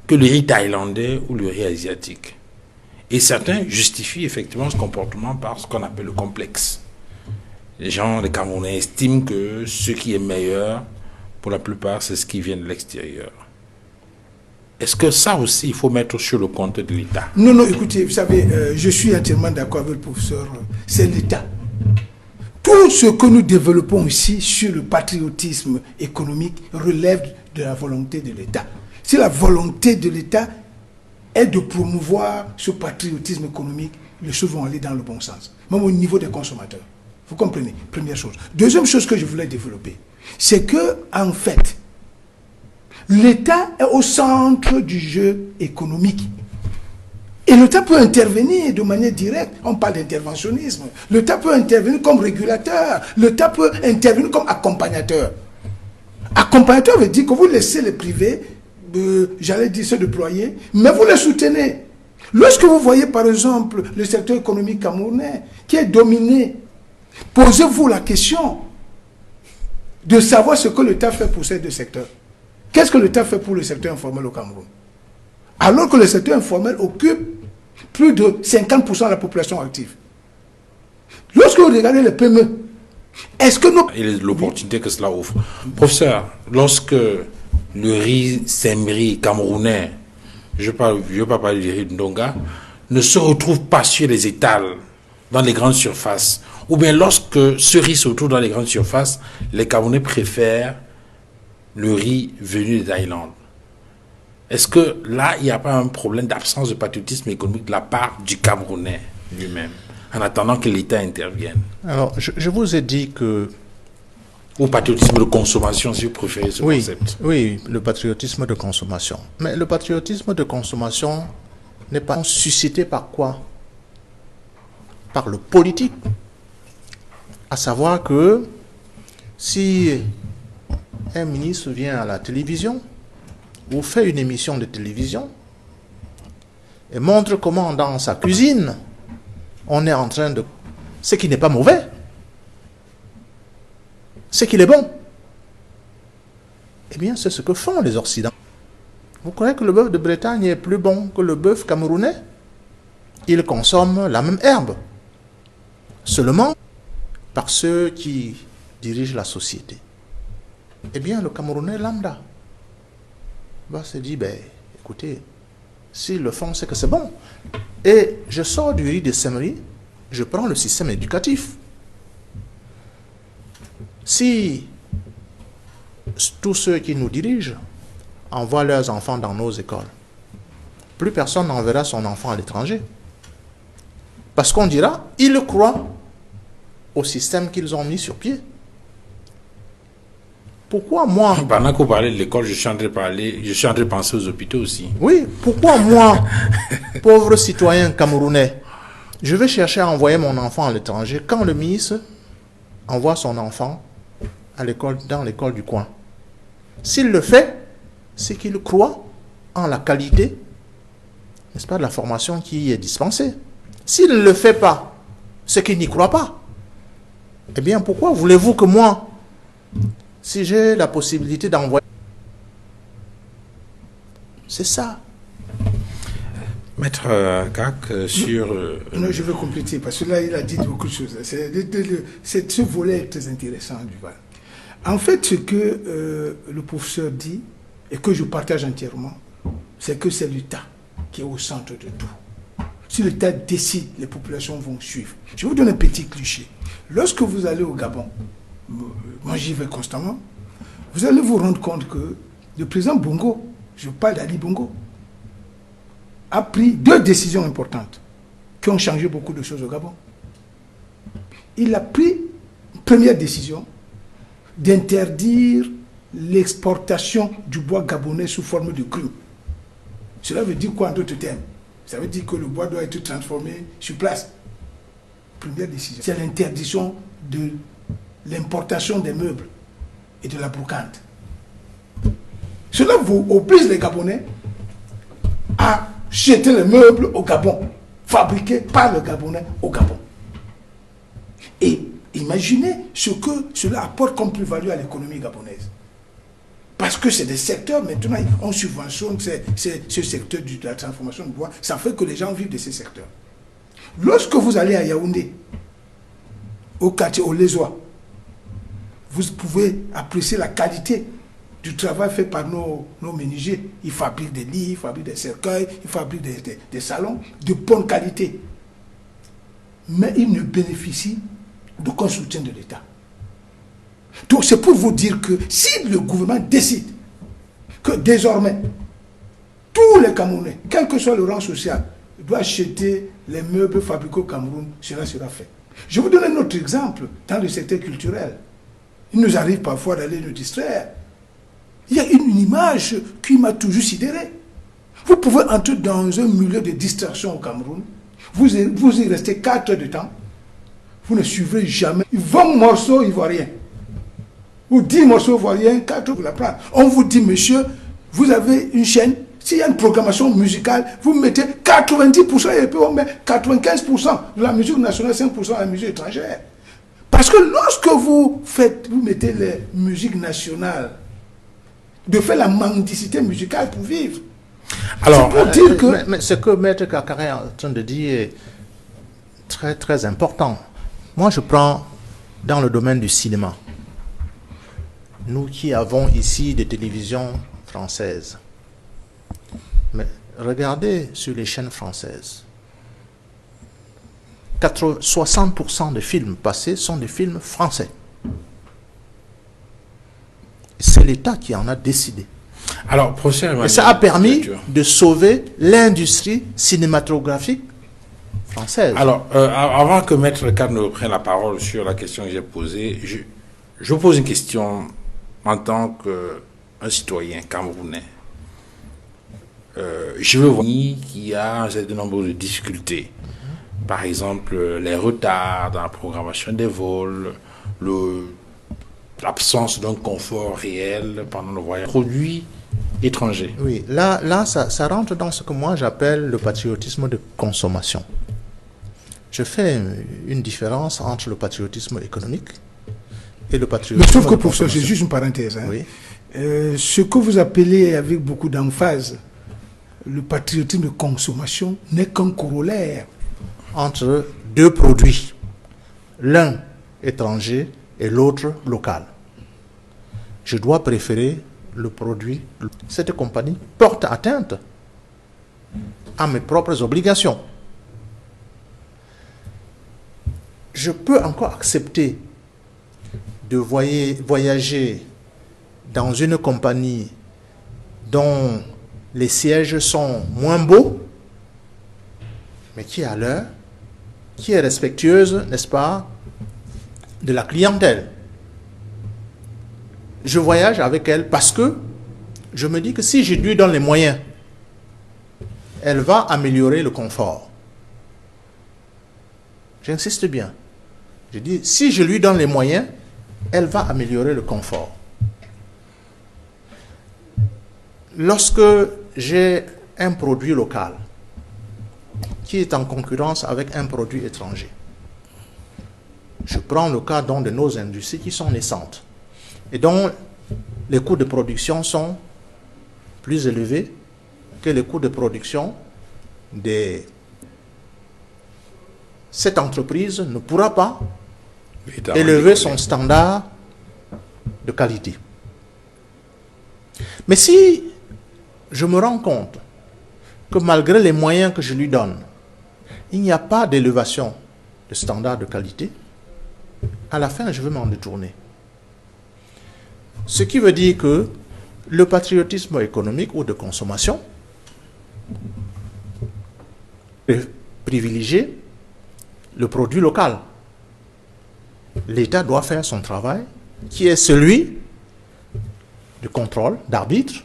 Speaker 1: que le riz thaïlandais ou le riz asiatique. Et certains justifient effectivement ce comportement par ce qu'on appelle le complexe. Les Camerounais estiment que ce qui est meilleur, pour la plupart, c'est ce qui vient de l'extérieur. Est-ce que ça aussi, il faut mettre sur le compte de l'État?
Speaker 3: Non, écoutez, vous savez, je suis entièrement d'accord avec le professeur, c'est l'État. Tout ce que nous développons ici sur le patriotisme économique relève de la volonté de l'État. Si la volonté de l'État est de promouvoir ce patriotisme économique, les choses vont aller dans le bon sens, même au niveau des consommateurs. Vous comprenez? Première chose. Deuxième chose que je voulais développer, c'est que, en fait, l'État est au centre du jeu économique. Et l'État peut intervenir de manière directe. On parle d'interventionnisme. L'État peut intervenir comme régulateur. L'État peut intervenir comme accompagnateur. Accompagnateur veut dire que vous laissez les privés, j'allais dire se déployer, mais vous les soutenez. Lorsque vous voyez par exemple le secteur économique camerounais qui est dominé, posez-vous la question de savoir ce que l'État fait pour ces deux secteurs. Qu'est-ce que l'État fait pour le secteur informel au Cameroun? Alors que le secteur informel occupe plus de 50% de la population active. Lorsque vous regardez les PME, Est-ce que nous...
Speaker 1: Et l'opportunité que cela offre. Professeur, lorsque le riz sembri camerounais, je ne veux pas parler du riz de Ndonga, ne se retrouve pas sur les étals, dans les grandes surfaces, ou bien lorsque ce riz se retrouve dans les grandes surfaces, les Camerounais préfèrent le riz venu de Thaïlande. Est-ce que là, il n'y a pas un problème d'absence de patriotisme économique de la part du Camerounais lui-même, en attendant que l'État intervienne?
Speaker 2: Alors, je vous ai dit que...
Speaker 1: Ou patriotisme de consommation, si vous préférez ce concept.
Speaker 2: Oui, le patriotisme de consommation. Mais le patriotisme de consommation n'est pas suscité par quoi? Par le politique. À savoir que si un ministre vient à la télévision ou fait une émission de télévision et montre comment dans sa cuisine on est en train de... Ce qui n'est pas mauvais, c'est qu'il est bon. Eh bien, c'est ce que font les Occidentaux. Vous croyez que le bœuf de Bretagne est plus bon que le bœuf camerounais? Ils consomment la même herbe. Seulement, par ceux qui dirigent la société. Eh bien, le Camerounais lambda va se dire, ben, écoutez, s'ils le font, c'est que c'est bon. Et je sors du riz de semerie, je prends le système éducatif. Si tous ceux qui nous dirigent envoient leurs enfants dans nos écoles, plus personne n'enverra son enfant à l'étranger. Parce qu'on dira, ils croient au système qu'ils ont mis sur pied. Pourquoi moi...
Speaker 1: Pendant que vous parlez de l'école, je suis en train de penser aux hôpitaux aussi.
Speaker 2: Oui, pourquoi moi, pauvre citoyen camerounais, je vais chercher à envoyer mon enfant à l'étranger quand le ministre envoie son enfant à l'école, dans l'école du coin? S'il le fait, c'est qu'il croit en la qualité, n'est-ce pas, de la formation qui y est dispensée. S'il ne le fait pas, c'est qu'il n'y croit pas. Eh bien, pourquoi voulez-vous que moi, si j'ai la possibilité d'envoyer... C'est ça.
Speaker 1: Maître Kak, sur...
Speaker 3: Non, je veux compléter, parce que là, il a dit beaucoup de choses. Ce volet est très intéressant, Duval. En fait, ce que le professeur dit, et que je partage entièrement, c'est que c'est l'État qui est au centre de tout. Si l'État décide, les populations vont suivre. Je vous donne un petit cliché. Lorsque vous allez au Gabon, moi j'y vais constamment, vous allez vous rendre compte que le président Bongo, je parle d'Ali Bongo, a pris 2 décisions importantes qui ont changé beaucoup de choses au Gabon. Il a pris une première décision d'interdire l'exportation du bois gabonais sous forme de cru. Cela veut dire quoi en d'autres termes? Ça veut dire que le bois doit être transformé sur place. Première décision. C'est l'interdiction de l'importation des meubles et de la brocante. Cela vous oblige les Gabonais à jeter les meubles au Gabon, fabriqués par le Gabonais au Gabon. Et imaginez ce que cela apporte comme plus-value à l'économie gabonaise. Parce que c'est des secteurs, maintenant, on subventionne ce secteur de la transformation du bois, ça fait que les gens vivent de ces secteurs. Lorsque vous allez à Yaoundé, au quartier, au Lézois, vous pouvez apprécier la qualité du travail fait par nos menuisiers. Ils fabriquent des lits, ils fabriquent des cercueils, ils fabriquent des salons de bonne qualité. Mais ils ne bénéficient d'aucun soutien de l'État. Donc c'est pour vous dire que si le gouvernement décide que désormais, tous les Camerounais, quel que soit le rang social, doivent acheter les meubles fabriqués au Cameroun, cela sera fait. Je vous donne un autre exemple dans le secteur culturel. Il nous arrive parfois d'aller nous distraire. Il y a une image qui m'a toujours sidéré. Vous pouvez entrer dans un milieu de distraction au Cameroun, vous y restez 4 heures de temps, vous ne suivrez jamais 20 morceaux ivoiriens, ou 10 morceaux ivoiriens, 4 vous la prendre. On vous dit, monsieur, vous avez une chaîne, s'il y a une programmation musicale, vous mettez 90% et puis on met 95% de la musique nationale, 5% de la musique étrangère. Parce que lorsque vous mettez les musiques nationales, de faire la mendicité musicale pour vivre.
Speaker 2: Alors, pour dire que... mais ce que Maître Kakare est en train de dire est très très important. Moi je prends dans le domaine du cinéma, nous qui avons ici des télévisions françaises, mais regardez sur les chaînes françaises, 60% des films passés sont des films français. C'est l'État qui en a décidé.
Speaker 1: Alors, professeur,
Speaker 2: et ça a permis de sauver l'industrie cinématographique française.
Speaker 1: Alors, avant que Maître Kane prenne la parole sur la question que j'ai posée, je vous pose une question en tant qu'un citoyen camerounais. Je veux voir qu'il y a un certain nombre de difficultés. Par exemple, les retards dans la programmation des vols, l'absence d'un confort réel pendant le voyage. Produits étrangers.
Speaker 2: Oui, là ça rentre dans ce que moi j'appelle le patriotisme de consommation. Je fais une différence entre le patriotisme économique et le patriotisme.
Speaker 3: Mais sauf que pour ça, c'est juste une parenthèse. Hein.
Speaker 2: Oui.
Speaker 3: Ce que vous appelez avec beaucoup d'emphase le patriotisme de consommation n'est qu'un corollaire
Speaker 2: entre deux produits, l'un étranger et l'autre local. Je dois préférer le produit. Cette compagnie porte atteinte à mes propres obligations. Je peux encore accepter de voyager dans une compagnie dont les sièges sont moins beaux, mais qui est à l'heure, qui est respectueuse, n'est-ce pas, de la clientèle. Je voyage avec elle parce que je me dis que si je lui donne les moyens, elle va améliorer le confort. J'insiste bien. Je dis, si je lui donne les moyens, elle va améliorer le confort. Lorsque j'ai un produit local qui est en concurrence avec un produit étranger, je prends le cas de nos industries qui sont naissantes et dont les coûts de production sont plus élevés que les coûts de production des... Cette entreprise ne pourra pas élever son standard de qualité. Mais si je me rends compte que malgré les moyens que je lui donne, il n'y a pas d'élévation de standard de qualité, à la fin, je vais m'en détourner. Ce qui veut dire que le patriotisme économique ou de consommation privilégie le produit local. L'État doit faire son travail, qui est celui de contrôle, d'arbitre,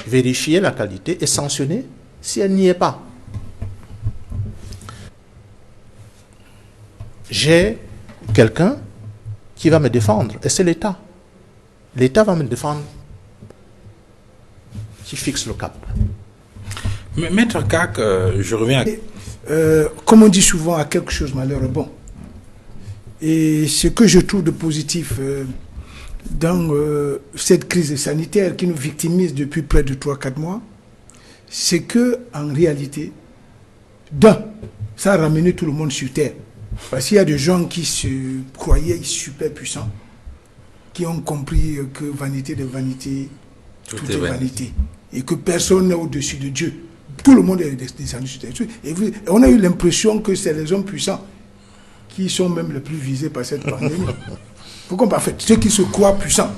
Speaker 2: vérifier la qualité et sanctionner si elle n'y est pas. J'ai quelqu'un qui va me défendre, et c'est l'État. L'État va me défendre, qui fixe le cap.
Speaker 1: Maître Kak, je reviens à...
Speaker 3: comme on dit souvent, à quelque chose malheur est bon. Et ce que je trouve de positif dans cette crise sanitaire qui nous victimise depuis près de 3-4 mois, c'est que en réalité, ça a ramené tout le monde sur terre. Parce qu'il y a des gens qui se croyaient super puissants, qui ont compris que vanité de vanité, tout est vanité. Et que personne n'est au-dessus de Dieu. Tout le monde est descendu sur terre. Et on a eu l'impression que c'est les hommes puissants qui sont même les plus visés par cette pandémie. Pourquoi pas? En fait, ceux qui se croient puissants.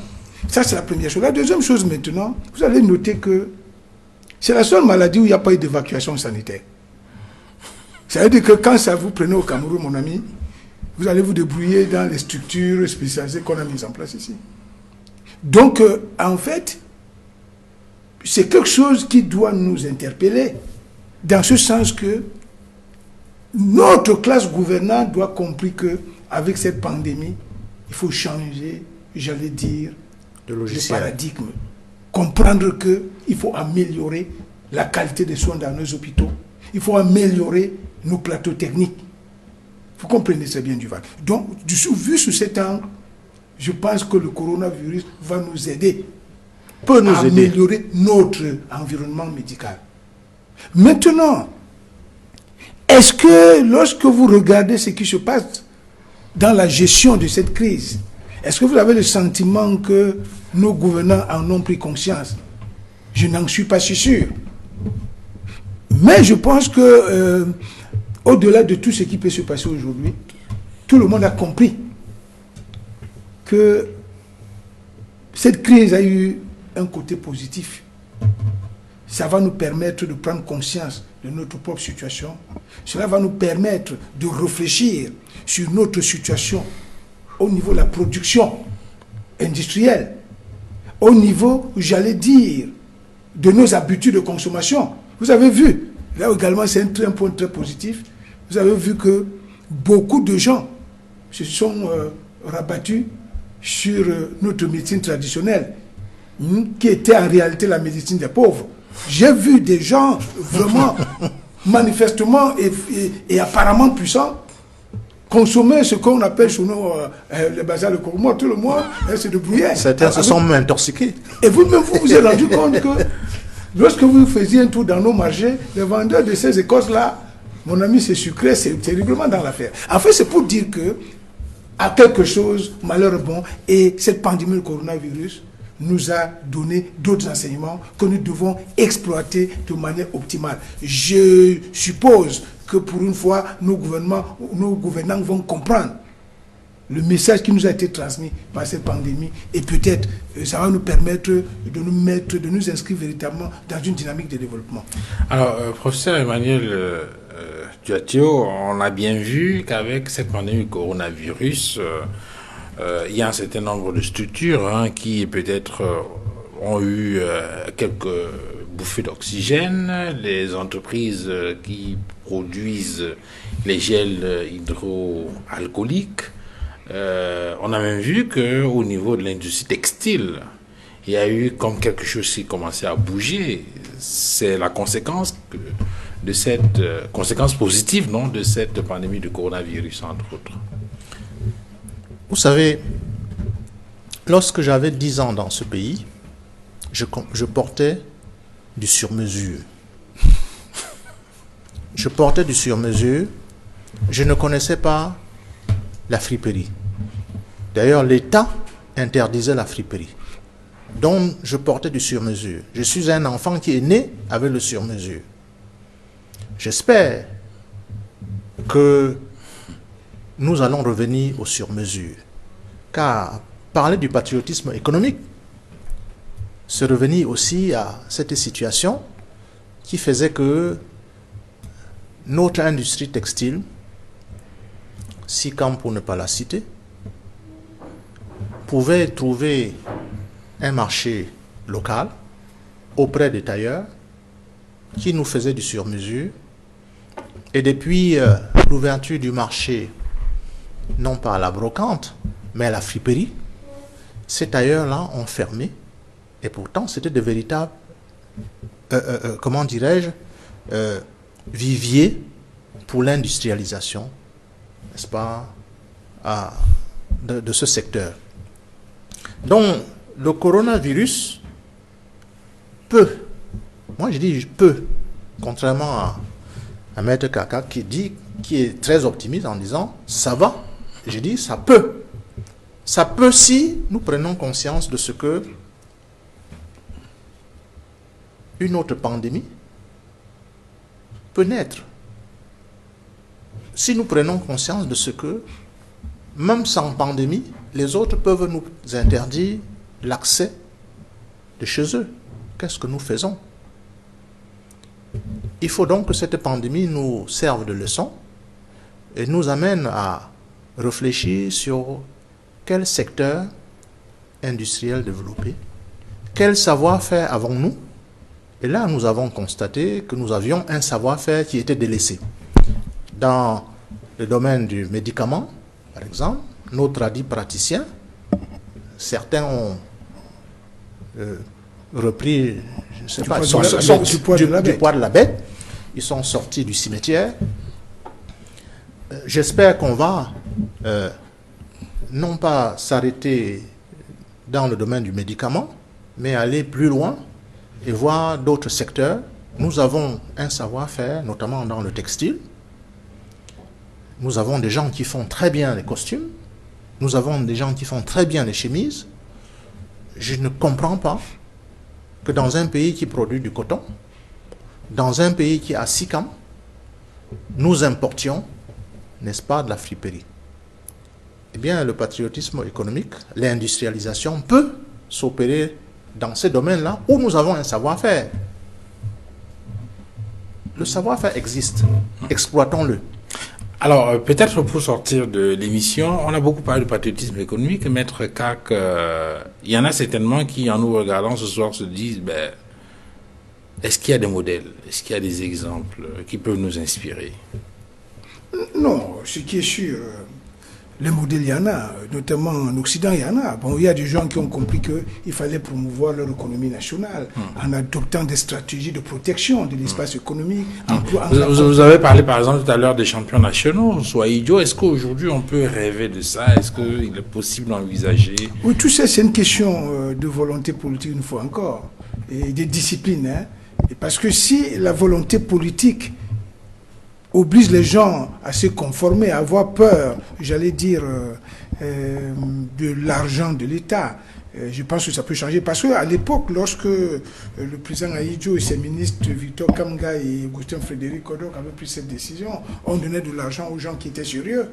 Speaker 3: Ça, c'est la première chose. La deuxième chose maintenant, vous allez noter que c'est la seule maladie où il n'y a pas eu d'évacuation sanitaire. Ça veut dire que quand ça vous prenez au Cameroun, mon ami, vous allez vous débrouiller dans les structures spécialisées qu'on a mises en place ici. Donc, en fait, c'est quelque chose qui doit nous interpeller, dans ce sens que notre classe gouvernante doit comprendre qu'avec cette pandémie, il faut changer, j'allais dire, le paradigme. Comprendre qu'il faut améliorer la qualité des soins dans nos hôpitaux. Il faut améliorer nos plateaux techniques. Vous comprenez très bien Duval. Donc, vu sous cet angle, je pense que le coronavirus va nous aider.
Speaker 2: Peut nous aider.
Speaker 3: Améliorer notre environnement médical. Maintenant, est-ce que lorsque vous regardez ce qui se passe dans la gestion de cette crise. Est-ce que vous avez le sentiment que nos gouvernants en ont pris conscience? Je n'en suis pas si sûr. Mais je pense que, au-delà de tout ce qui peut se passer aujourd'hui, tout le monde a compris que cette crise a eu un côté positif. Ça va nous permettre de prendre conscience de notre propre situation. Cela va nous permettre de réfléchir sur notre situation au niveau de la production industrielle, au niveau, j'allais dire, de nos habitudes de consommation. Vous avez vu, là également c'est un point très positif, vous avez vu que beaucoup de gens se sont rabattus sur notre médecine traditionnelle, qui était en réalité la médecine des pauvres. J'ai vu des gens vraiment, manifestement et apparemment puissants, consommer ce qu'on appelle chez nous le bazar de Kourouma. Tout le monde se débrouillait.
Speaker 2: Certains se sont même intoxiqués.
Speaker 3: Et vous-même, vous vous êtes rendu compte que lorsque vous faisiez un tour dans nos marchés, les vendeurs de ces écorces-là, mon ami, c'est sucré, c'est terriblement dans l'affaire. En fait, c'est pour dire que à quelque chose, malheur bon, et cette pandémie du coronavirus nous a donné d'autres enseignements que nous devons exploiter de manière optimale. Je suppose que pour une fois, nos gouvernants vont comprendre le message qui nous a été transmis par cette pandémie, et peut-être ça va nous permettre de nous inscrire véritablement dans une dynamique de développement.
Speaker 1: Alors, professeur Emmanuel Duatio, on a bien vu qu'avec cette pandémie du coronavirus, il y a un certain nombre de structures qui peut-être ont eu quelques bouffées d'oxygène. Les entreprises qui produisent les gels hydroalcooliques. On a même vu qu'au niveau de l'industrie textile, il y a eu comme quelque chose qui commençait à bouger. C'est la conséquence de cette conséquence positive, non, de cette pandémie de coronavirus, entre autres.
Speaker 2: Vous savez, lorsque j'avais 10 ans dans ce pays, je portais du sur-mesure. Je portais du sur-mesure. Je ne connaissais pas la friperie. D'ailleurs, l'État interdisait la friperie. Donc, je portais du sur-mesure. Je suis un enfant qui est né avec le sur-mesure. J'espère que nous allons revenir au sur-mesure. Car parler du patriotisme économique, c'est revenir aussi à cette situation qui faisait que notre industrie textile, SICAM pour ne pas la citer, pouvait trouver un marché local auprès des tailleurs qui nous faisaient du sur-mesure. Et depuis l'ouverture du marché, non pas à la brocante, mais à la friperie, ces tailleurs-là ont fermé. Et pourtant, c'était de véritables, comment dirais-je, viviers pour l'industrialisation, n'est-ce pas, de ce secteur. Donc, le coronavirus peut, moi je dis peut, contrairement à Maître Kaka qui est très optimiste en disant ça va, je dis ça peut. Ça peut si nous prenons conscience de ce que une autre pandémie peut naître. Si nous prenons conscience de ce que, même sans pandémie, les autres peuvent nous interdire l'accès de chez eux. Qu'est-ce que nous faisons? Il faut donc que cette pandémie nous serve de leçon et nous amène à réfléchir sur quel secteur industriel développer, quel savoir-faire avons-nous. Et là, nous avons constaté que nous avions un savoir-faire qui était délaissé. Dans le domaine du médicament, par exemple, nos tradis praticiens, certains ont repris, je ne sais pas, du poids de la bête, ils sont sortis du cimetière. J'espère qu'on va non pas s'arrêter dans le domaine du médicament, mais aller plus loin et voir d'autres secteurs. Nous avons un savoir-faire, notamment dans le textile. Nous avons des gens qui font très bien les costumes. Nous avons des gens qui font très bien les chemises. Je ne comprends pas que dans un pays qui produit du coton, dans un pays qui a SICAM, nous importions, n'est-ce pas, de la friperie. Eh bien, le patriotisme économique, l'industrialisation peut s'opérer dans ces domaines-là où nous avons un savoir-faire. Le savoir-faire existe. Exploitons-le.
Speaker 1: Alors, peut-être pour sortir de l'émission, on a beaucoup parlé de patriotisme économique. Maître Kak, il y en a certainement qui, en nous regardant ce soir, se disent, est-ce qu'il y a des modèles, est-ce qu'il y a des exemples qui peuvent nous inspirer?
Speaker 3: Non, ce qui est sûr, les modèles, il y en a, notamment en Occident, il y en a. Bon, il y a des gens qui ont compris qu'il fallait promouvoir leur économie nationale en adoptant des stratégies de protection de l'espace économique.
Speaker 1: Vous avez parlé, par exemple, tout à l'heure des champions nationaux, soit idiot. Est-ce qu'aujourd'hui, on peut rêver de ça? Est-ce qu'il est possible d'envisager?
Speaker 3: Oui, tout ça, c'est une question de volonté politique, une fois encore, et de discipline. Hein. Et parce que si la volonté politique oblige les gens à se conformer, à avoir peur, j'allais dire, de l'argent de l'État. Je pense que ça peut changer. Parce qu'à l'époque, lorsque le président Ahidjo et ses ministres Victor Kamga et Augustin Frédéric Kodok avaient pris cette décision, on donnait de l'argent aux gens qui étaient sérieux.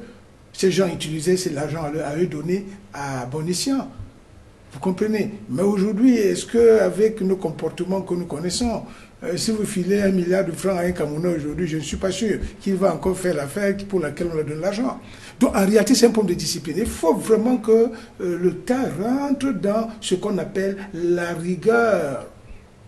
Speaker 3: Ces gens utilisaient cet argent à eux donner à bon escient. Vous comprenez? Mais aujourd'hui, est-ce qu'avec nos comportements que nous connaissons, si vous filez 1 milliard de francs à un Camerounais aujourd'hui, je ne suis pas sûr qu'il va encore faire l'affaire pour laquelle on leur donne l'argent. Donc en réalité, c'est un problème de discipline. Il faut vraiment que l'État rentre dans ce qu'on appelle la rigueur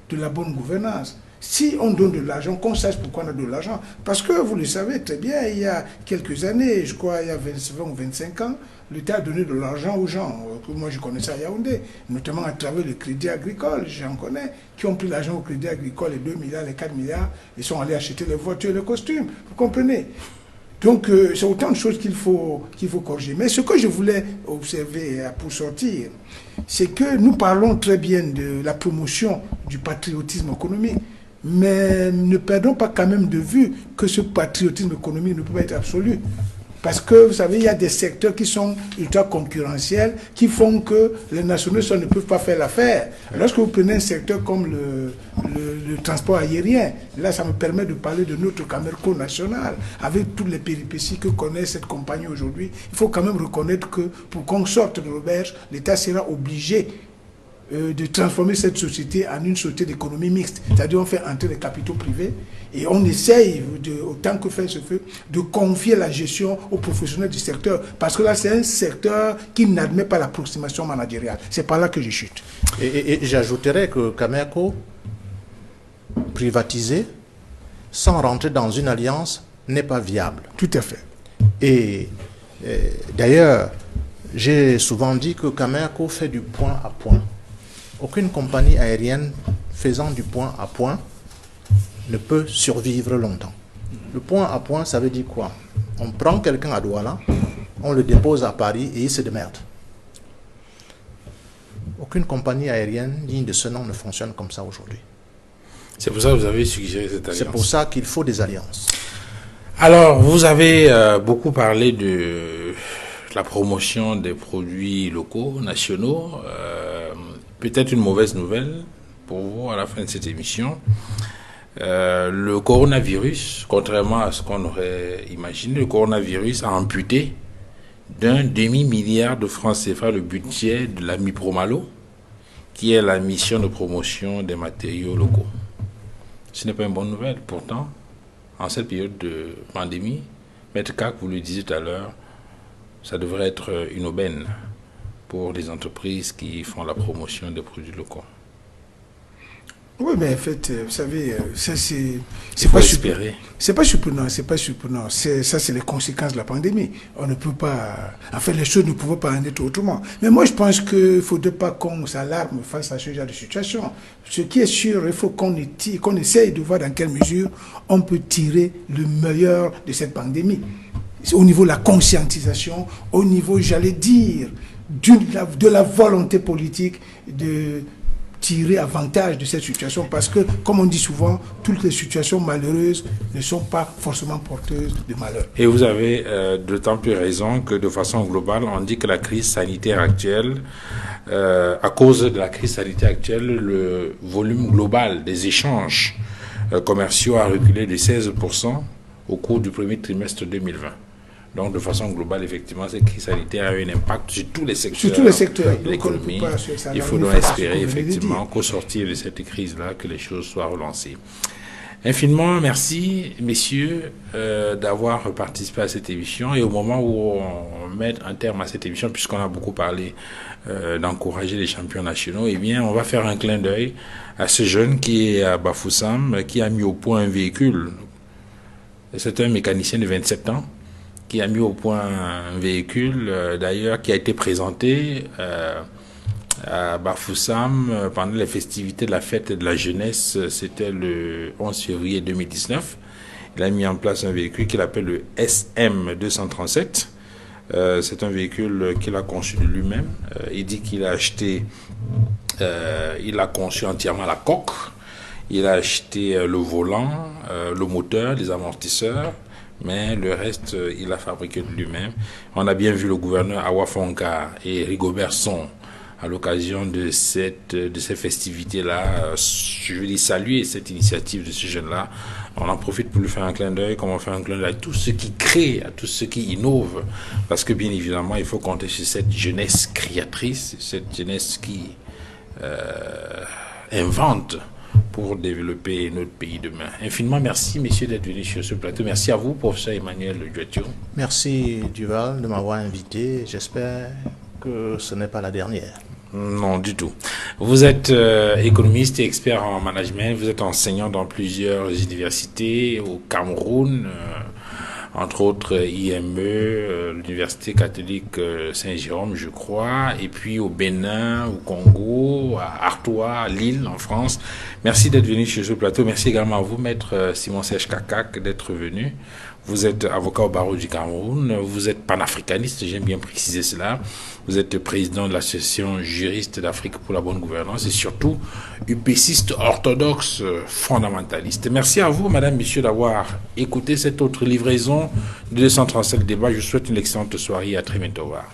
Speaker 3: de la bonne gouvernance. Si on donne de l'argent, qu'on sache pourquoi on a de l'argent. Parce que vous le savez très bien, il y a quelques années, je crois il y a 20 ou 25 ans, l'État a donné de l'argent aux gens, que moi je connaissais à Yaoundé, notamment à travers le crédit agricole, j'en connais, qui ont pris l'argent au crédit agricole, les 2 milliards, les 4 milliards, ils sont allés acheter les voitures, les costumes, vous comprenez? Donc c'est autant de choses qu'il faut corriger. Mais ce que je voulais observer pour sortir, c'est que nous parlons très bien de la promotion du patriotisme économique, mais ne perdons pas quand même de vue que ce patriotisme économique ne peut pas être absolu. Parce que, vous savez, il y a des secteurs qui sont ultra concurrentiels, qui font que les nationaux ne peuvent pas faire l'affaire. Lorsque vous prenez un secteur comme le transport aérien, là, ça me permet de parler de notre Camerco national, avec toutes les péripéties que connaît cette compagnie aujourd'hui. Il faut quand même reconnaître que pour qu'on sorte de l'auberge, l'État sera obligé de transformer cette société en une société d'économie mixte. C'est-à-dire on fait entrer les capitaux privés et on essaye, autant que faire se peut, de confier la gestion aux professionnels du secteur. Parce que là, c'est un secteur qui n'admet pas l'approximation managériale. C'est par là que je chute.
Speaker 2: Et j'ajouterais que Camerco, privatisé, sans rentrer dans une alliance, n'est pas viable.
Speaker 3: Tout à fait.
Speaker 2: Et d'ailleurs, j'ai souvent dit que Camerco fait du point à point. Aucune compagnie aérienne faisant du point à point ne peut survivre longtemps. Le point à point, ça veut dire quoi? On prend quelqu'un à Douala, on le dépose à Paris et il se démerde. Aucune compagnie aérienne digne de ce nom ne fonctionne comme ça aujourd'hui.
Speaker 1: C'est pour ça que vous avez suggéré cette alliance.
Speaker 2: C'est pour ça qu'il faut des alliances.
Speaker 1: Alors, vous avez beaucoup parlé de la promotion des produits locaux, nationaux. Peut-être une mauvaise nouvelle pour vous à la fin de cette émission. Le coronavirus, contrairement à ce qu'on aurait imaginé, le coronavirus a amputé d'1 demi-milliard de francs CFA le budget de la MIPROMALO, qui est la mission de promotion des matériaux locaux. Ce n'est pas une bonne nouvelle. Pourtant, en cette période de pandémie, Maître Kak, vous le disiez tout à l'heure, ça devrait être une aubaine pour les entreprises qui font la promotion des produits locaux.
Speaker 3: Oui, mais en fait, vous savez, ça c'est
Speaker 1: pas surprenant.
Speaker 3: C'est pas surprenant, c'est pas surprenant. Ça, c'est les conséquences de la pandémie. On ne peut pas... En fait, les choses ne pouvaient pas en être autrement. Mais moi, je pense qu'il ne faudrait pas qu'on s'alarme face à ce genre de situation. Ce qui est sûr, il faut qu'on essaye de voir dans quelle mesure on peut tirer le meilleur de cette pandémie. Au niveau de la conscientisation, au niveau, j'allais dire, de la volonté politique tirer avantage de cette situation parce que, comme on dit souvent, toutes les situations malheureuses ne sont pas forcément porteuses de malheur.
Speaker 1: Et vous avez d'autant plus raison que de façon globale, on dit que la crise sanitaire actuelle, à cause de la crise sanitaire actuelle, le volume global des échanges commerciaux a reculé de 16% au cours du premier trimestre 2020. Donc, de façon globale, effectivement, cette crise sanitaire a eu un impact sur tous les secteurs de l'économie. Il faut donc espérer, effectivement, qu'au sortir de cette crise-là, que les choses soient relancées. Infiniment merci, messieurs, d'avoir participé à cette émission. Et au moment où on met un terme à cette émission, puisqu'on a beaucoup parlé d'encourager les champions nationaux, eh bien, on va faire un clin d'œil à ce jeune qui est à Bafoussam, qui a mis au point un véhicule. C'est un mécanicien de 27 ans qui a mis au point un véhicule, d'ailleurs, qui a été présenté à Bafoussam pendant les festivités de la fête de la jeunesse. C'était le 11 février 2019. Il a mis en place un véhicule qu'il appelle le SM237. C'est un véhicule qu'il a conçu de lui-même. Il dit qu'il a acheté, il a conçu entièrement la coque. Il a acheté le volant, le moteur, les amortisseurs. Mais le reste, il a fabriqué de lui-même. On a bien vu le gouverneur Awa Fonka et Rigobert Son à l'occasion de ces festivités-là. Je veux dire saluer cette initiative de ce jeune-là. On en profite pour lui faire un clin d'œil, comme on fait un clin d'œil à tous ceux qui créent, à tous ceux qui innovent. Parce que bien évidemment, il faut compter sur cette jeunesse créatrice, cette jeunesse qui invente pour développer notre pays demain. Infiniment merci, messieurs, d'être venus sur ce plateau. Merci à vous, professeur Emmanuel Duatio.
Speaker 2: Merci, Duval, de m'avoir invité. J'espère que ce n'est pas la dernière.
Speaker 1: Non, du tout. Vous êtes économiste et expert en management. Vous êtes enseignant dans plusieurs universités au Cameroun, entre autres IME, l'Université catholique Saint-Jérôme, je crois, et puis au Bénin, au Congo, à Artois, à Lille, en France. Merci d'être venu sur ce plateau. Merci également à vous, maître Simon Serge Kakak, d'être venu. Vous êtes avocat au barreau du Cameroun, vous êtes panafricaniste, j'aime bien préciser cela. Vous êtes président de l'association juriste d'Afrique pour la bonne gouvernance et surtout UPCiste orthodoxe fondamentaliste. Merci à vous, madame, messieurs, d'avoir écouté cette autre livraison de 237 débats. Je vous souhaite une excellente soirée et à très bientôt. Au revoir.